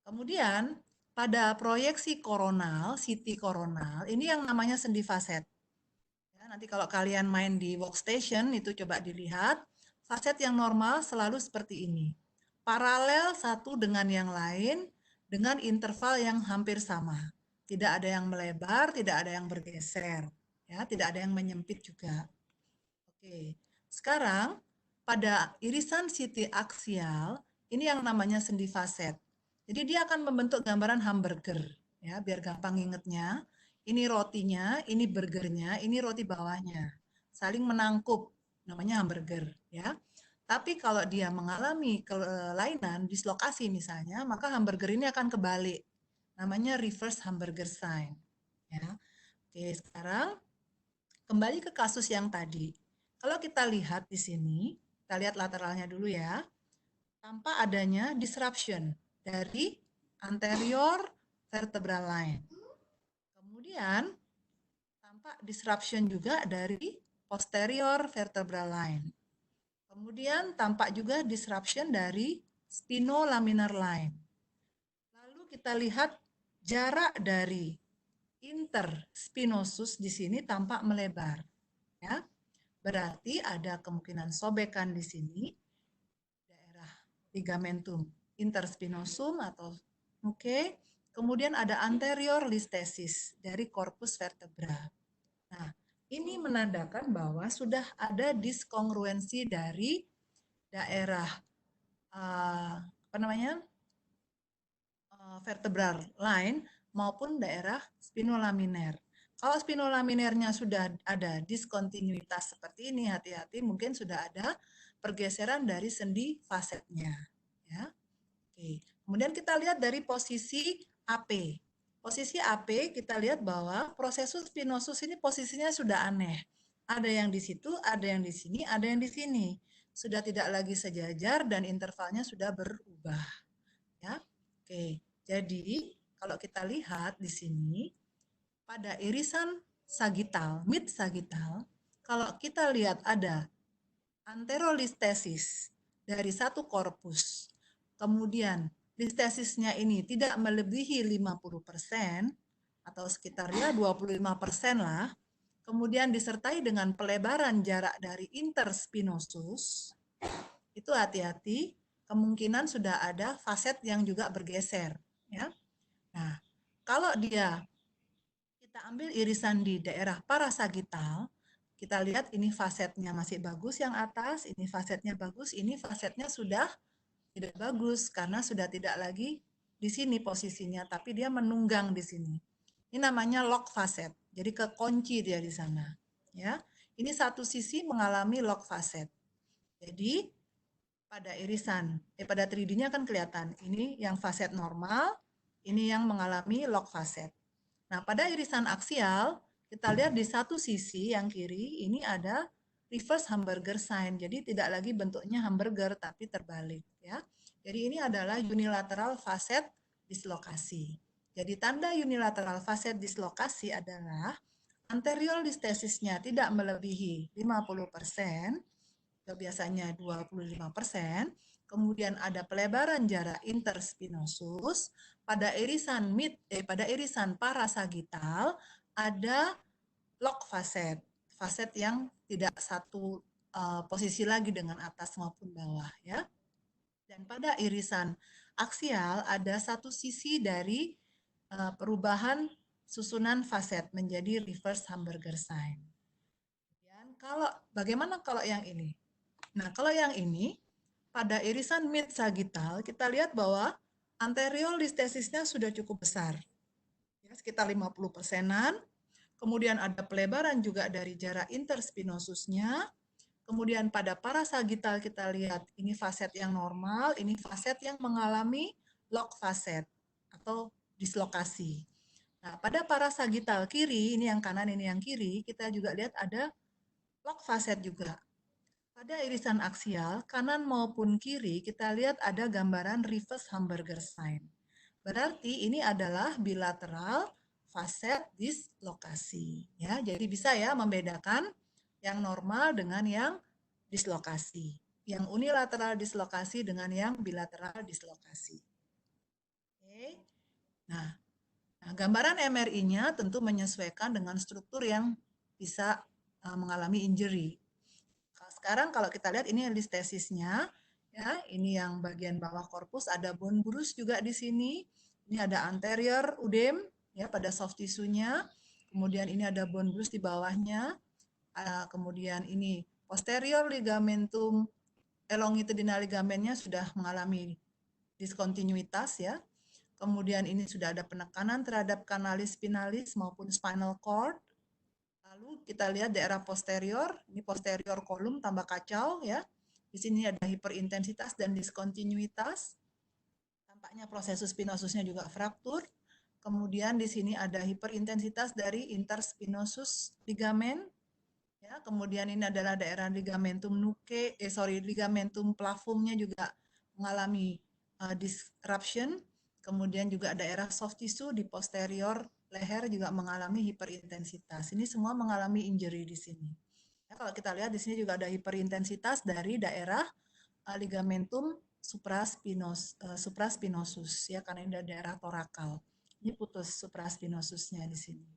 Kemudian pada proyeksi koronal, CT koronal, ini yang namanya sendi faset. Ya, nanti kalau kalian main di workstation itu coba dilihat, faset yang normal selalu seperti ini. Paralel satu dengan yang lain dengan interval yang hampir sama. Tidak ada yang melebar, tidak ada yang bergeser, ya, tidak ada yang menyempit juga. Oke, sekarang pada irisan CT aksial ini yang namanya sendi faset. Jadi dia akan membentuk gambaran hamburger, ya, biar gampang ingetnya. Ini rotinya, ini burgernya, ini roti bawahnya, saling menangkup, namanya hamburger, ya. Tapi kalau dia mengalami kelainan, dislokasi misalnya, maka hamburger ini akan kebalik. Namanya reverse hamburger sign. Ya. Oke, sekarang kembali ke kasus yang tadi. Kalau kita lihat di sini, kita lihat lateralnya dulu ya. Tanpa adanya disruption dari anterior vertebral line. Kemudian tampak disruption juga dari posterior vertebral line. Kemudian tampak juga disruption dari spinolaminar line. Lalu kita lihat jarak dari interspinosus di sini tampak melebar. Ya. Berarti ada kemungkinan sobekan di sini daerah ligamentum interspinosum atau nuke. Kemudian ada anterior listesis dari korpus vertebra. Nah, ini menandakan bahwa sudah ada diskongruensi dari daerah apa namanya, vertebral line maupun daerah spinolaminer. Kalau spinolaminernya sudah ada diskontinuitas seperti ini, hati-hati mungkin sudah ada pergeseran dari sendi fasetnya. Ya. Oke. Kemudian kita lihat dari posisi AP. Posisi AP kita lihat bahwa prosesus spinosus ini posisinya sudah aneh. Ada yang di situ, ada yang di sini, ada yang di sini. Sudah tidak lagi sejajar dan intervalnya sudah berubah. Ya. Oke. Jadi kalau kita lihat di sini pada irisan sagital, mid sagital, kalau kita lihat ada anterolistesis dari satu korpus, kemudian listesisnya ini tidak melebihi 50% atau sekitar ya 25% lah, kemudian disertai dengan pelebaran jarak dari interspinosus, itu hati-hati, kemungkinan sudah ada faset yang juga bergeser. Ya. Nah, kalau dia kita ambil irisan di daerah parasagital, kita lihat ini fasetnya masih bagus yang atas, ini fasetnya bagus, ini fasetnya sudah tidak bagus karena sudah tidak lagi di sini posisinya, tapi dia menunggang di sini. Ini namanya lock faset, jadi kekunci dia di sana. Ya, ini satu sisi mengalami lock faset. Jadi pada irisan, pada 3D-nya kan kelihatan, ini yang faset normal, ini yang mengalami lock faset. Nah, pada irisan aksial, kita lihat di satu sisi yang kiri, ini ada reverse hamburger sign. Jadi tidak lagi bentuknya hamburger, tapi terbalik. Ya. Jadi ini adalah unilateral facet dislokasi. Jadi tanda unilateral facet dislokasi adalah anterior listesisnya tidak melebihi 50%, biasanya 25%, kemudian ada pelebaran jarak interspinosus, pada irisan parasagital ada lock faset, faset yang tidak satu posisi lagi dengan atas maupun bawah ya. Dan pada irisan aksial ada satu sisi dari perubahan susunan faset menjadi reverse hamburger sign. Kemudian bagaimana kalau yang ini? Nah, kalau yang ini, pada irisan mid sagital, kita lihat bahwa anterior listesisnya sudah cukup besar, ya, sekitar 50%-an. Kemudian ada pelebaran juga dari jarak interspinosusnya. Kemudian pada parasagital kita lihat ini faset yang normal, ini faset yang mengalami lock faset atau dislokasi. Nah, pada parasagital kiri, ini yang kanan, ini yang kiri, kita juga lihat ada lock faset juga. Pada irisan aksial, kanan maupun kiri, kita lihat ada gambaran reverse hamburger sign. Berarti ini adalah bilateral facet dislokasi. Ya, jadi bisa ya membedakan yang normal dengan yang dislokasi. Yang unilateral dislokasi dengan yang bilateral dislokasi. Oke. Nah, gambaran MRI-nya tentu menyesuaikan dengan struktur yang bisa mengalami injury. Sekarang kalau kita lihat ini listesisnya, ya, ini yang bagian bawah korpus ada bone bruise juga di sini. Ini ada anterior udem ya pada soft tissue-nya. Kemudian ini ada bone bruise di bawahnya. Kemudian ini posterior ligamentum elongitudinal ligamennya sudah mengalami diskontinuitas ya. Kemudian ini sudah ada penekanan terhadap kanalis spinalis maupun spinal cord. Lalu kita lihat daerah posterior, ini posterior kolum tambah kacau ya. Di sini ada hiperintensitas dan diskontinuitas. Tampaknya proses spinosusnya juga fraktur. Kemudian di sini ada hiperintensitas dari interspinosus ligamen. Ya, kemudian ini adalah daerah ligamentum ligamentum plavumnya juga mengalami disruption. Kemudian juga daerah soft tissue di posterior leher juga mengalami hiperintensitas. Ini semua mengalami injury di sini. Ya, kalau kita lihat di sini juga ada hiperintensitas dari daerah ligamentum supraspinosus ya, karena ini ada daerah torakal. Ini putus supraspinosusnya di sini.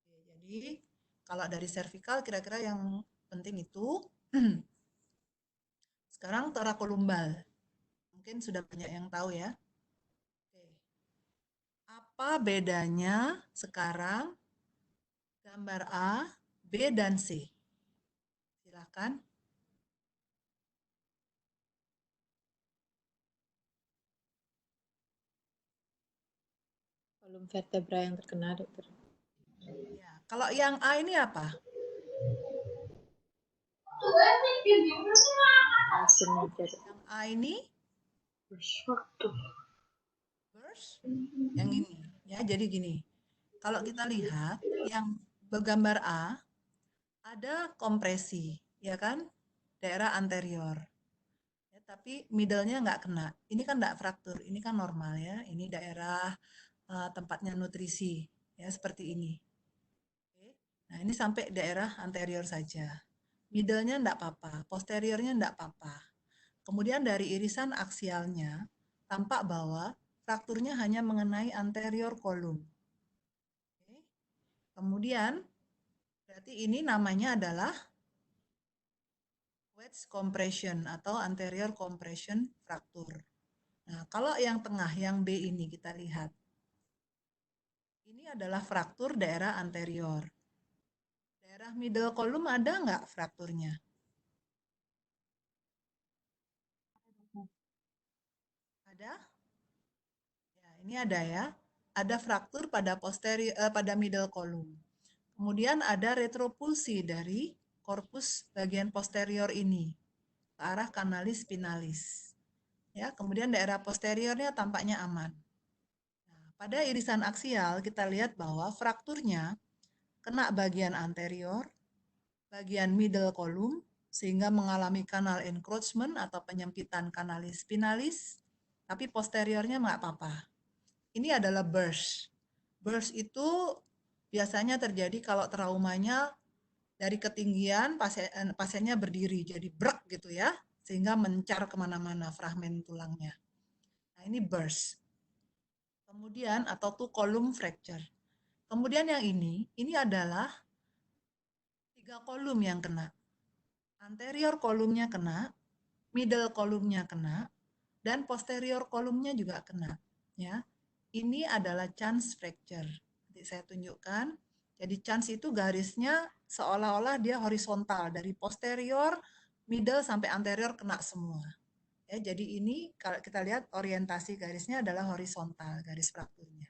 Oke, jadi kalau dari cervical kira-kira yang penting itu. Sekarang torakolumbal. Mungkin sudah banyak yang tahu ya. Apa bedanya sekarang gambar A, B, dan C? Silakan. Kolom vertebra yang terkena, dokter. Ya, kalau yang A ini apa? Langsung aja. Yang A ini Waktu. burst, yang ini. Ya, jadi gini. Kalau kita lihat yang bergambar A ada kompresi, ya kan? Daerah anterior. Ya, tapi middle-nya nggak kena. Ini kan nggak fraktur, ini kan normal ya. Ini daerah tempatnya nutrisi, ya seperti ini. Oke. Nah, ini sampai daerah anterior saja. Middle-nya enggak apa-apa, posteriornya enggak apa-apa. Kemudian dari irisan aksialnya, tampak bahwa frakturnya hanya mengenai anterior kolum. Oke. Kemudian, berarti ini namanya adalah wedge compression atau anterior compression fracture. Nah, kalau yang tengah, yang B ini kita lihat. Ini adalah fraktur daerah anterior. Daerah middle column ada nggak frakturnya? Ada? Ya, ini ada ya. Ada fraktur pada pada middle column. Kemudian ada retropulsi dari korpus bagian posterior ini ke arah kanalis spinalis. Ya, kemudian daerah posteriornya tampaknya aman. Nah, pada irisan aksial kita lihat bahwa frakturnya kena bagian anterior, bagian middle column, sehingga mengalami kanal encroachment atau penyempitan kanalis spinalis, tapi posteriornya nggak apa-apa. Ini adalah burst. Burst itu biasanya terjadi kalau traumanya dari ketinggian pasiennya berdiri, jadi brek gitu ya, sehingga mencar kemana-mana fragmen tulangnya. Nah, ini burst. Kemudian atau two column fracture. Kemudian yang ini adalah 3 kolom yang kena. Anterior kolumnya kena, middle kolumnya kena, dan posterior kolumnya juga kena. Ya, ini adalah chance fracture. Nanti saya tunjukkan. Jadi chance itu garisnya seolah-olah dia horizontal dari posterior, middle sampai anterior kena semua. Ya, jadi ini kalau kita lihat orientasi garisnya adalah horizontal garis frakturnya.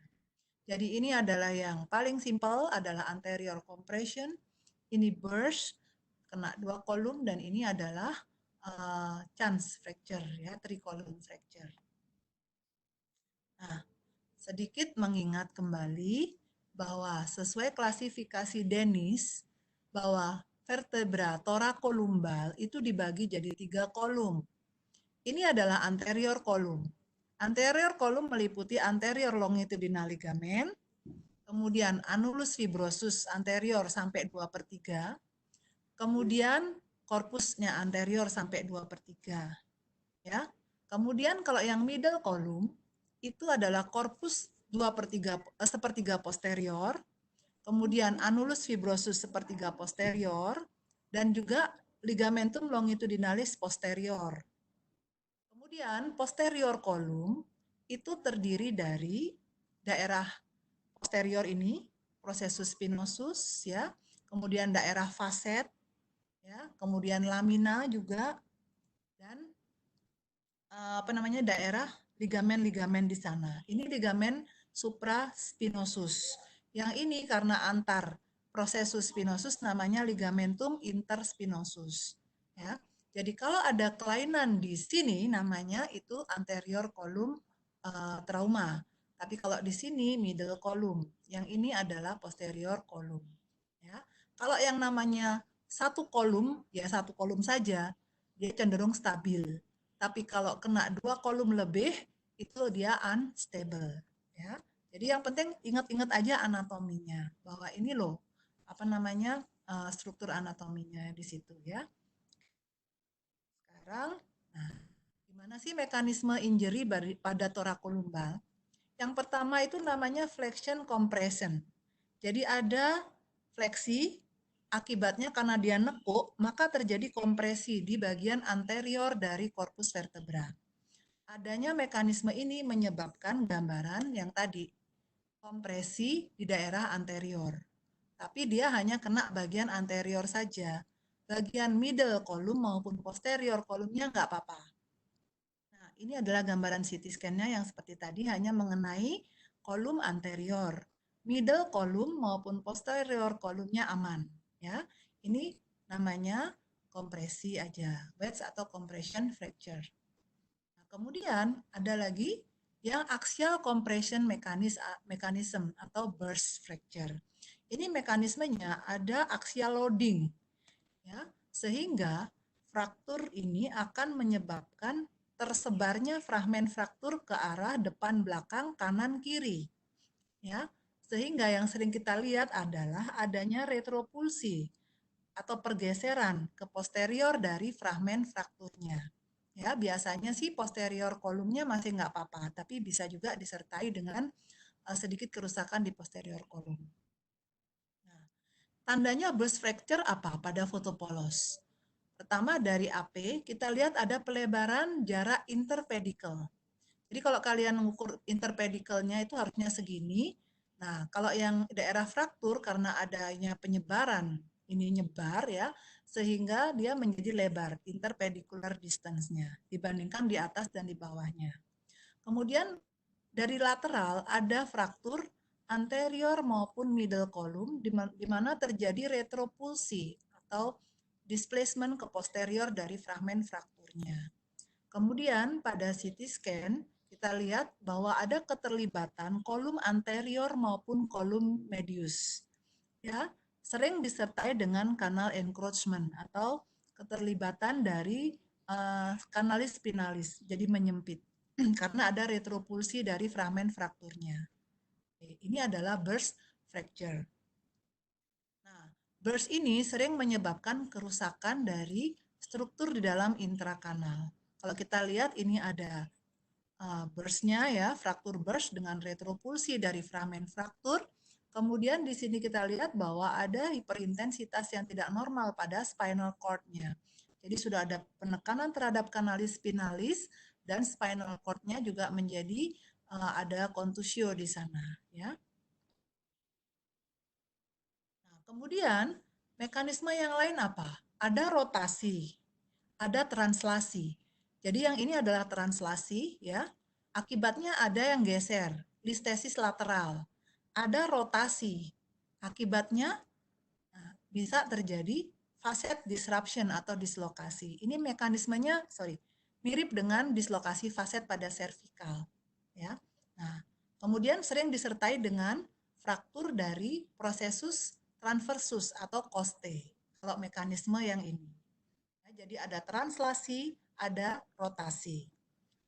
Jadi ini adalah yang paling simpel adalah anterior compression, ini burst kena 2 kolom dan ini adalah chance fracture ya, 3 column fracture. Nah, sedikit mengingat kembali bahwa sesuai klasifikasi Dennis bahwa vertebra thorakolumbal itu dibagi jadi 3 kolom. Ini adalah anterior kolum. Anterior kolum meliputi anterior longitudinal ligamen, kemudian annulus fibrosus anterior sampai 2/3, kemudian korpusnya anterior sampai 2/3. Ya. Kemudian kalau yang middle column itu adalah korpus 1/3 posterior, kemudian annulus fibrosus 1/3 posterior, dan juga ligamentum longitudinalis posterior. Kemudian posterior kolum itu terdiri dari daerah posterior ini, processus spinosus ya, kemudian daerah facet ya, kemudian lamina juga, dan daerah ligamen-ligamen di sana. Ini ligamen supraspinosus. Yang ini karena antar processus spinosus namanya ligamentum interspinosus. Ya. Jadi kalau ada kelainan di sini namanya itu anterior kolum trauma. Tapi kalau di sini middle kolum. Yang ini adalah posterior kolum. Ya. Kalau yang namanya satu kolum, ya satu kolum saja, dia cenderung stabil. Tapi kalau kena 2 kolom lebih, itu dia unstable. Ya. Jadi yang penting ingat-ingat aja anatominya. Bahwa ini loh, struktur anatominya di situ ya. Sekarang, nah, gimana sih mekanisme injury pada thorakolumbal? Yang pertama itu namanya flexion compression. Jadi ada fleksi, akibatnya karena dia nekuk, maka terjadi kompresi di bagian anterior dari korpus vertebra. Adanya mekanisme ini menyebabkan gambaran yang tadi, kompresi di daerah anterior. Tapi dia hanya kena bagian anterior saja. Bagian middle kolum maupun posterior kolumnya nggak apa-apa. Nah, ini adalah gambaran CT scan-nya yang seperti tadi hanya mengenai kolum anterior. Middle kolum maupun posterior kolumnya aman. Ya, ini namanya kompresi aja, wedge atau compression fracture. Nah, kemudian ada lagi yang axial compression mechanism atau burst fracture. Ini mekanismenya ada axial loading, ya, sehingga fraktur ini akan menyebabkan tersebarnya fragmen fraktur ke arah depan, belakang, kanan, kiri, ya, sehingga yang sering kita lihat adalah adanya retropulsi atau pergeseran ke posterior dari fragmen frakturnya. Ya, biasanya sih posterior kolumnya masih nggak apa-apa, tapi bisa juga disertai dengan sedikit kerusakan di posterior kolum. Nah, tandanya burst fracture apa pada foto polos? Pertama dari AP, kita lihat ada pelebaran jarak interpedicle. Jadi kalau kalian mengukur interpedicle-nya itu harusnya segini. Nah, kalau yang daerah fraktur karena adanya penyebaran, ini nyebar ya, sehingga dia menjadi lebar, interpedicular distance-nya, dibandingkan di atas dan di bawahnya. Kemudian dari lateral ada fraktur anterior maupun middle column, di mana terjadi retropulsi atau displacement ke posterior dari fragmen frakturnya. Kemudian pada CT scan, kita lihat bahwa ada keterlibatan kolum anterior maupun kolum medius. Ya, sering disertai dengan kanal encroachment atau keterlibatan dari kanalis spinalis, jadi menyempit karena ada retropulsi dari fragmen frakturnya. Ini adalah burst fracture. Nah, burst ini sering menyebabkan kerusakan dari struktur di dalam intrakanal. Kalau kita lihat ini ada burst-nya ya, fraktur burst dengan retropulsi dari fragmen fraktur. Kemudian di sini kita lihat bahwa ada hiperintensitas yang tidak normal pada spinal cord-nya. Jadi sudah ada penekanan terhadap kanalis spinalis dan spinal cord-nya juga menjadi ada kontusio di sana ya. Nah, kemudian mekanisme yang lain apa? Ada rotasi, ada translasi. Jadi yang ini adalah translasi ya. Akibatnya ada yang geser, listesis lateral. Ada rotasi. Akibatnya bisa terjadi facet disruption atau dislokasi. Ini mekanismenya mirip dengan dislokasi facet pada servikal ya. Nah, kemudian sering disertai dengan fraktur dari prosesus transversus atau coste. Kalau mekanisme yang ini. Jadi ada translasi, ada rotasi.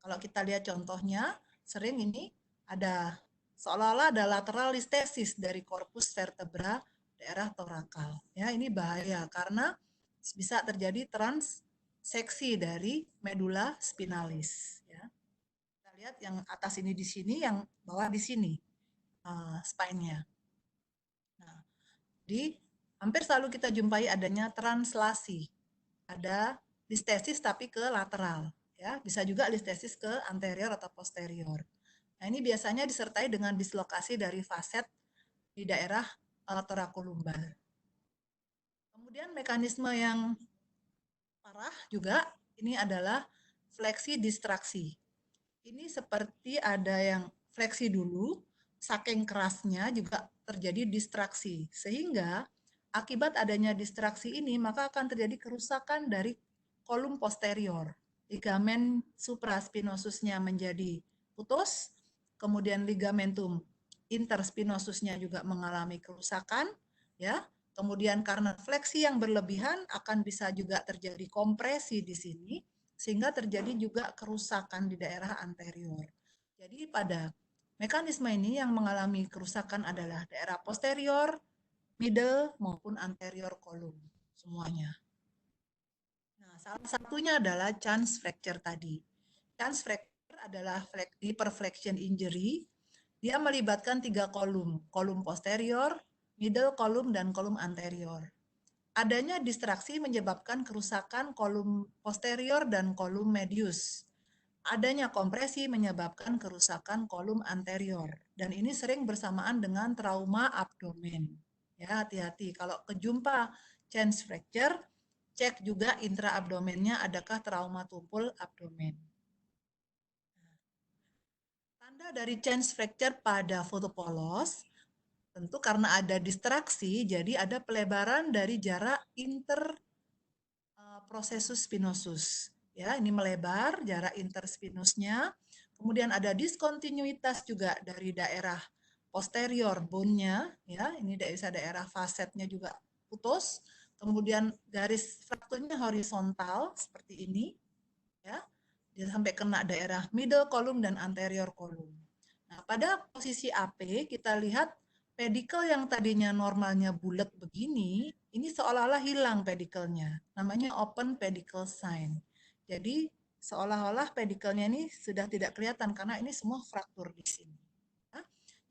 Kalau kita lihat contohnya, sering ini ada seolah-olah ada lateral listesis dari korpus vertebra daerah torakal. Ya, ini bahaya karena bisa terjadi transeksi dari medula spinalis. Ya. Kita lihat yang atas ini di sini, yang bawah di sini spine-nya. Nah, hampir selalu kita jumpai adanya translasi. Ada listesis tapi ke lateral, ya, bisa juga listesis ke anterior atau posterior. Nah, ini biasanya disertai dengan dislokasi dari facet di daerah torakolumbar. Kemudian mekanisme yang parah juga ini adalah fleksi distraksi. Ini seperti ada yang fleksi dulu, saking kerasnya juga terjadi distraksi, sehingga akibat adanya distraksi ini, maka akan terjadi kerusakan dari kolum posterior. Ligamen supraspinosusnya menjadi putus, kemudian ligamentum interspinosusnya juga mengalami kerusakan, ya. Kemudian karena fleksi yang berlebihan akan bisa juga terjadi kompresi di sini, sehingga terjadi juga kerusakan di daerah anterior. Jadi pada mekanisme ini yang mengalami kerusakan adalah daerah posterior, middle maupun anterior kolum semuanya. Nah, salah satunya adalah chance fracture tadi. Chance fracture adalah hyperflexion injury. Dia melibatkan 3 kolum, kolum posterior, middle kolum, dan kolum anterior. Adanya distraksi menyebabkan kerusakan kolum posterior dan kolum medius. Adanya kompresi menyebabkan kerusakan kolum anterior. Dan ini sering bersamaan dengan trauma abdomen. Ya, hati-hati. Kalau kejumpa chance fracture, cek juga intraabdomennya adakah trauma tumpul abdomen. Tanda dari chance fracture pada foto polos, tentu karena ada distraksi, jadi ada pelebaran dari jarak interprocessus spinosus. Ya, ini melebar jarak interspinusnya. Kemudian ada diskontinuitas juga dari daerah posterior bone-nya, ya, ini daerah fasetnya juga putus. Kemudian garis frakturnya horizontal seperti ini, ya, dia sampai kena daerah middle column dan anterior column. Nah, pada posisi AP kita lihat pedicle yang tadinya normalnya bulat begini, ini seolah-olah hilang pedicle-nya. Namanya open pedicle sign. Jadi seolah-olah pedicle-nya ini sudah tidak kelihatan karena ini semua fraktur di sini. Ya.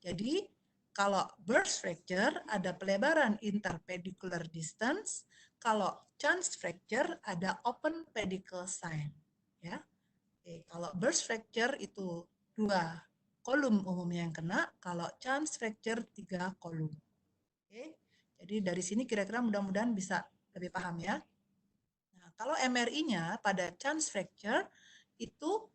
Jadi kalau burst fracture ada pelebaran interpedicular distance, kalau chance fracture ada open pedicle sign. Ya. Oke, kalau burst fracture itu 2 kolom umumnya yang kena, kalau chance fracture 3 kolom. Oke, jadi dari sini kira-kira mudah-mudahan bisa lebih paham ya. Nah, kalau MRI-nya pada chance fracture itu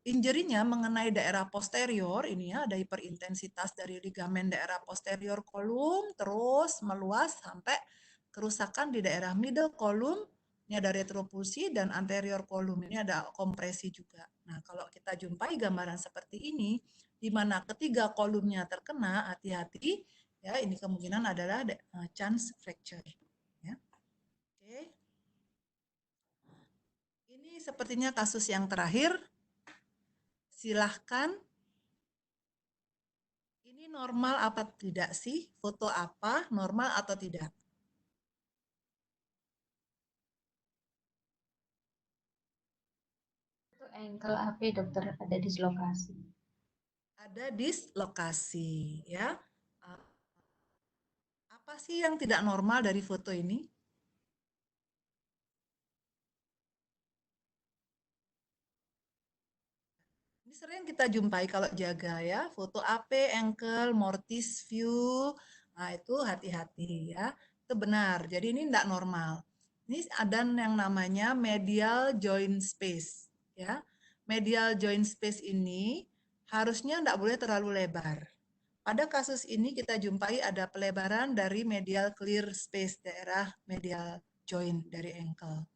injury-nya mengenai daerah posterior, ini ya ada hiperintensitas dari ligamen daerah posterior kolum, terus meluas sampai kerusakan di daerah middle column. Ini ada retropulsi dan anterior column, ini ada kompresi juga. Nah, kalau kita jumpai gambaran seperti ini, di mana ketiga kolumnya terkena, hati-hati, ya ini kemungkinan adalah chance fracture. Ya. Oke. Ini sepertinya kasus yang terakhir. Silahkan. Ini normal apa tidak sih? Foto apa? Normal atau tidak? Itu ankle AP dokter ada dislokasi. Ada dislokasi, ya. Apa sih yang tidak normal dari foto ini? Ini sering kita jumpai kalau jaga ya, foto AP, ankle, mortis view. Nah, itu hati-hati ya. Itu benar. Jadi ini tidak normal. Ini ada yang namanya medial joint space, ya. Medial joint space ini harusnya tidak boleh terlalu lebar. Pada kasus ini kita jumpai ada pelebaran dari medial clear space daerah medial joint dari ankle.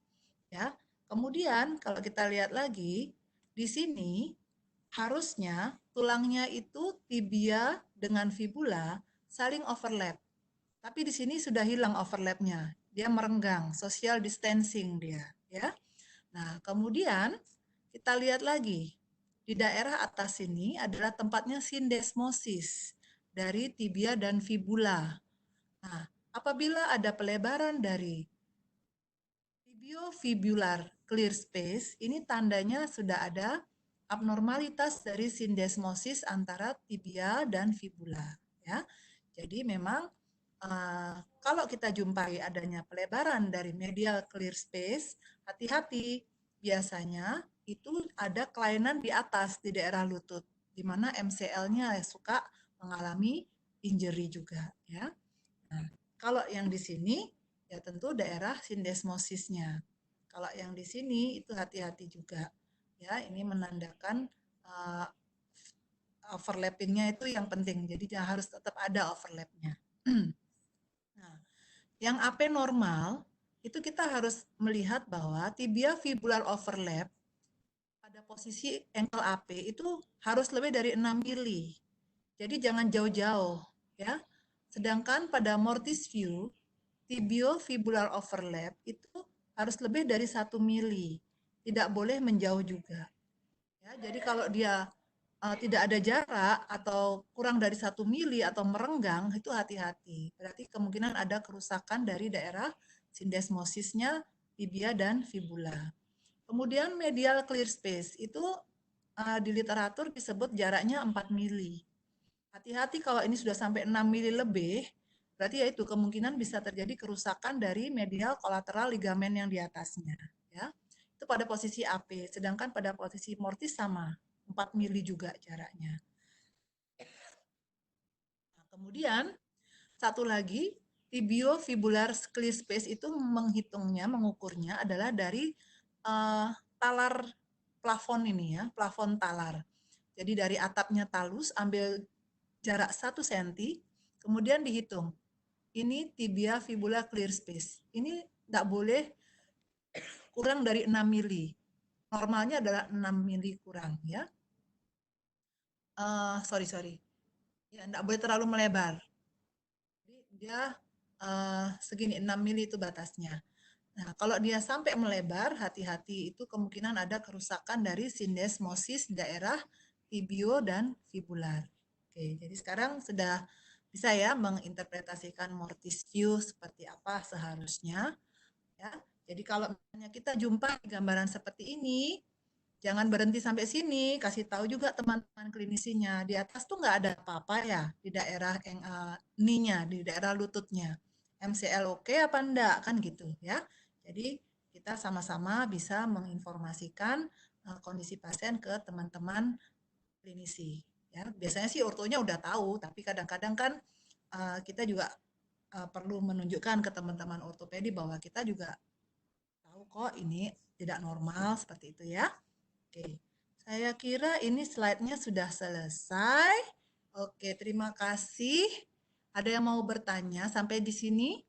Ya. Kemudian kalau kita lihat lagi di sini harusnya tulangnya itu tibia dengan fibula saling overlap. Tapi di sini sudah hilang overlapnya. Dia merenggang, social distancing dia, ya. Nah, kemudian kita lihat lagi. Di daerah atas ini adalah tempatnya syndesmosis dari tibia dan fibula. Nah, apabila ada pelebaran dari tibiofibular clear space, ini tandanya sudah ada abnormalitas dari syndesmosis antara tibia dan fibula. Ya. Jadi memang kalau kita jumpai adanya pelebaran dari medial clear space, hati-hati. Biasanya itu ada kelainan di atas di daerah lutut, di mana MCL-nya suka mengalami injury juga. Ya. Nah, kalau yang di sini ya tentu daerah syndesmosisnya. Kalau yang di sini itu hati-hati juga. Ya, ini menandakan overlapping-nya itu yang penting. Jadi harus tetap ada overlap-nya. Nah, yang AP normal itu kita harus melihat bahwa tibia fibular overlap pada posisi ankle AP itu harus lebih dari 6 mili. Jadi jangan jauh-jauh ya. Sedangkan pada mortis view tibiofibular overlap itu harus lebih dari 1 mili. Tidak boleh menjauh juga. Ya, jadi kalau dia tidak ada jarak atau kurang dari 1 mili atau merenggang, itu hati-hati. Berarti kemungkinan ada kerusakan dari daerah syndesmosisnya tibia dan fibula. Kemudian medial clear space, itu di literatur disebut jaraknya 4 mili. Hati-hati kalau ini sudah sampai 6 mili lebih, berarti ya itu kemungkinan bisa terjadi kerusakan dari medial kolateral ligamen yang di atasnya. Ya. Itu pada posisi AP, sedangkan pada posisi mortis sama. 4 mili juga jaraknya. Nah, kemudian satu lagi tibiofibular clear space itu mengukurnya adalah dari talar plafon ini ya, plafon talar. Jadi dari atapnya talus, ambil jarak 1 cm, kemudian dihitung. Ini tibia fibula clear space. Ini tidak boleh kurang dari 6 mili. Normalnya adalah 6 mili kurang, ya. Sorry. Ya, tidak boleh terlalu melebar. Jadi dia segini, 6 mili itu batasnya. Nah, kalau dia sampai melebar, hati-hati, itu kemungkinan ada kerusakan dari syndesmosis daerah tibio dan fibular. Oke, jadi sekarang sudah bisa ya menginterpretasikan mortis view seperti apa seharusnya. Ya, jadi kalau misalnya kita jumpa gambaran seperti ini, jangan berhenti sampai sini, kasih tahu juga teman-teman klinisinya. Di atas tuh nggak ada apa-apa ya di daerah knee-nya, di daerah lututnya. MCL oke apa enggak kan gitu ya. Jadi kita sama-sama bisa menginformasikan kondisi pasien ke teman-teman klinisi. Ya, biasanya sih ortonya udah tahu, tapi kadang-kadang kan kita juga perlu menunjukkan ke teman-teman ortopedi bahwa kita juga tahu kok ini tidak normal seperti itu ya. Oke, saya kira ini slide-nya sudah selesai. Oke, terima kasih. Ada yang mau bertanya sampai di sini?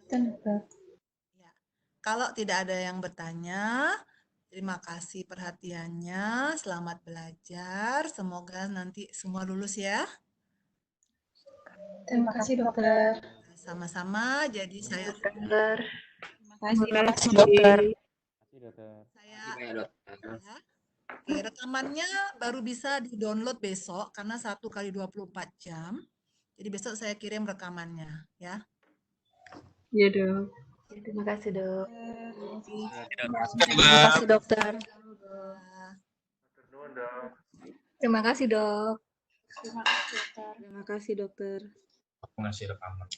Ya. Kalau tidak ada yang bertanya, terima kasih perhatiannya. Selamat belajar. Semoga nanti semua lulus ya. Terima kasih dokter. Sama-sama. Jadi saya Dokter. Terima kasih dokter. saya Terima kasih banyak, dokter. ya. Oke, rekamannya baru bisa di-download besok karena 1 kali 24 jam. Jadi besok saya kirim rekamannya ya. Iya dok. Terima kasih, Dok. Terima kasih dokter. Terima kasih, Dok. Terima kasih dokter. Aku ngasih rekaman.